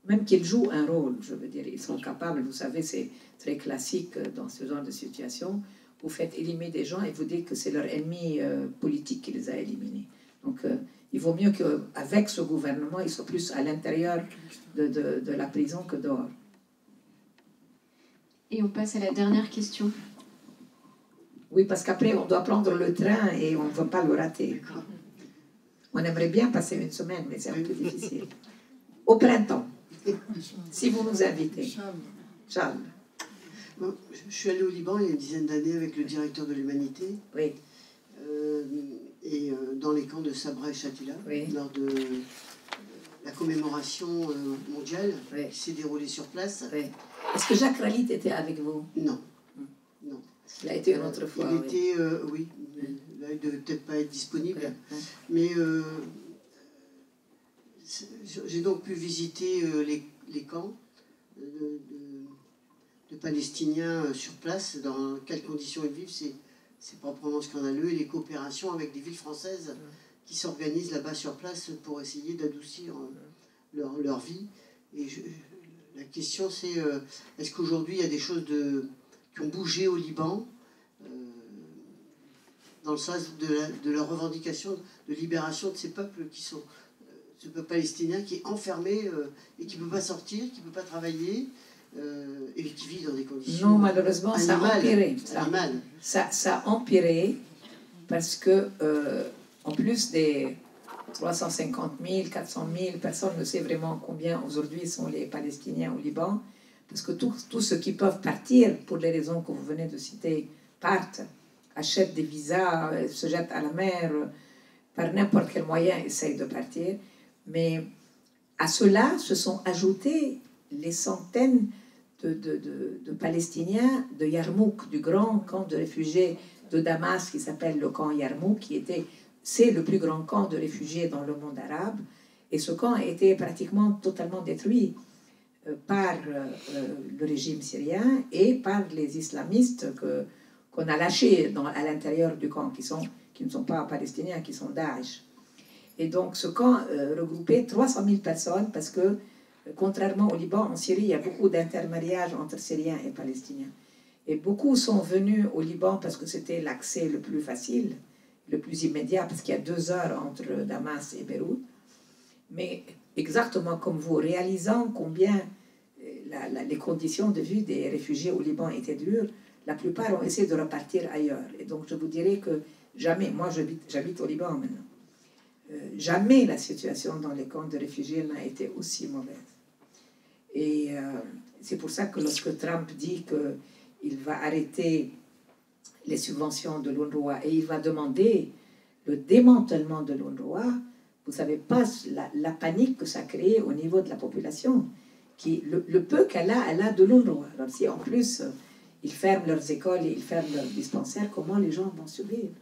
même qu'ils jouent un rôle, je veux dire, ils sont capables, vous savez, c'est très classique dans ce genre de situation, vous faites éliminer des gens et vous dites que c'est leur ennemi politique qui les a éliminés. Donc, il vaut mieux qu'avec ce gouvernement, ils soient plus à l'intérieur de la prison que dehors. Et on passe à la dernière question. Oui, parce qu'après, on doit prendre le train et on ne veut pas le rater. On aimerait bien passer une semaine, mais c'est un peu difficile. Au printemps, si vous nous invitez. Charles. Bon, je suis allé au Liban il y a une dizaine d'années avec le directeur de l'Humanité. Oui. Dans les camps de Sabra et Shatila, oui, lors de la commémoration mondiale qui s'est déroulée sur place. Oui. Est-ce que Jacques Ralit était avec vous? Non. Non. Il a été une autre fois. Il était, oui, là, il ne devait peut-être pas être disponible. Oui. Mais j'ai donc pu visiter les camps de Palestiniens sur place. Dans quelles conditions ils vivent, c'est proprement scandaleux. Et les coopérations avec des villes françaises qui s'organisent là-bas sur place pour essayer d'adoucir leur vie. Et la question, c'est est-ce qu'aujourd'hui, il y a des choses qui ont bougé au Liban dans le sens de leur revendication de libération de ces peuples qui sont... ce peuple palestinien qui est enfermé et qui ne peut pas sortir, qui ne peut pas travailler et qui vit dans des conditions... Non, malheureusement, ça a empiré. Ça a empiré parce que, en plus des 350 000, 400 000 personnes, je ne sais vraiment combien aujourd'hui sont les Palestiniens au Liban, parce que tous ceux qui peuvent partir, pour les raisons que vous venez de citer, partent, achètent des visas, se jettent à la mer, par n'importe quel moyen essayent de partir. Mais à cela se sont ajoutés les centaines de Palestiniens de Yarmouk, du grand camp de réfugiés de Damas qui s'appelle le camp Yarmouk, c'est le plus grand camp de réfugiés dans le monde arabe. Et ce camp a été pratiquement totalement détruit par le régime syrien et par les islamistes qu'on a lâchés à l'intérieur du camp, qui ne sont pas palestiniens, qui sont Daesh. Et donc ce camp regroupait 300 000 personnes parce que, contrairement au Liban, en Syrie, il y a beaucoup d'intermariages entre Syriens et Palestiniens. Et beaucoup sont venus au Liban parce que c'était l'accès le plus facile, le plus immédiat, parce qu'il y a 2 heures entre Damas et Beyrouth. Mais exactement comme vous, réalisant combien les conditions de vie des réfugiés au Liban étaient dures, la plupart ont essayé de repartir ailleurs. Et donc je vous dirais que jamais, moi j'habite au Liban maintenant, jamais la situation dans les camps de réfugiés n'a été aussi mauvaise. Et c'est pour ça que lorsque Trump dit qu'il va arrêter les subventions de l'UNRWA et il va demander le démantèlement de l'UNRWA, vous ne savez pas la panique que ça crée au niveau de la population. Le peu qu'elle a de l'UNRWA. Alors si en plus ils ferment leurs écoles et ils ferment leurs dispensaires, comment les gens vont survivre?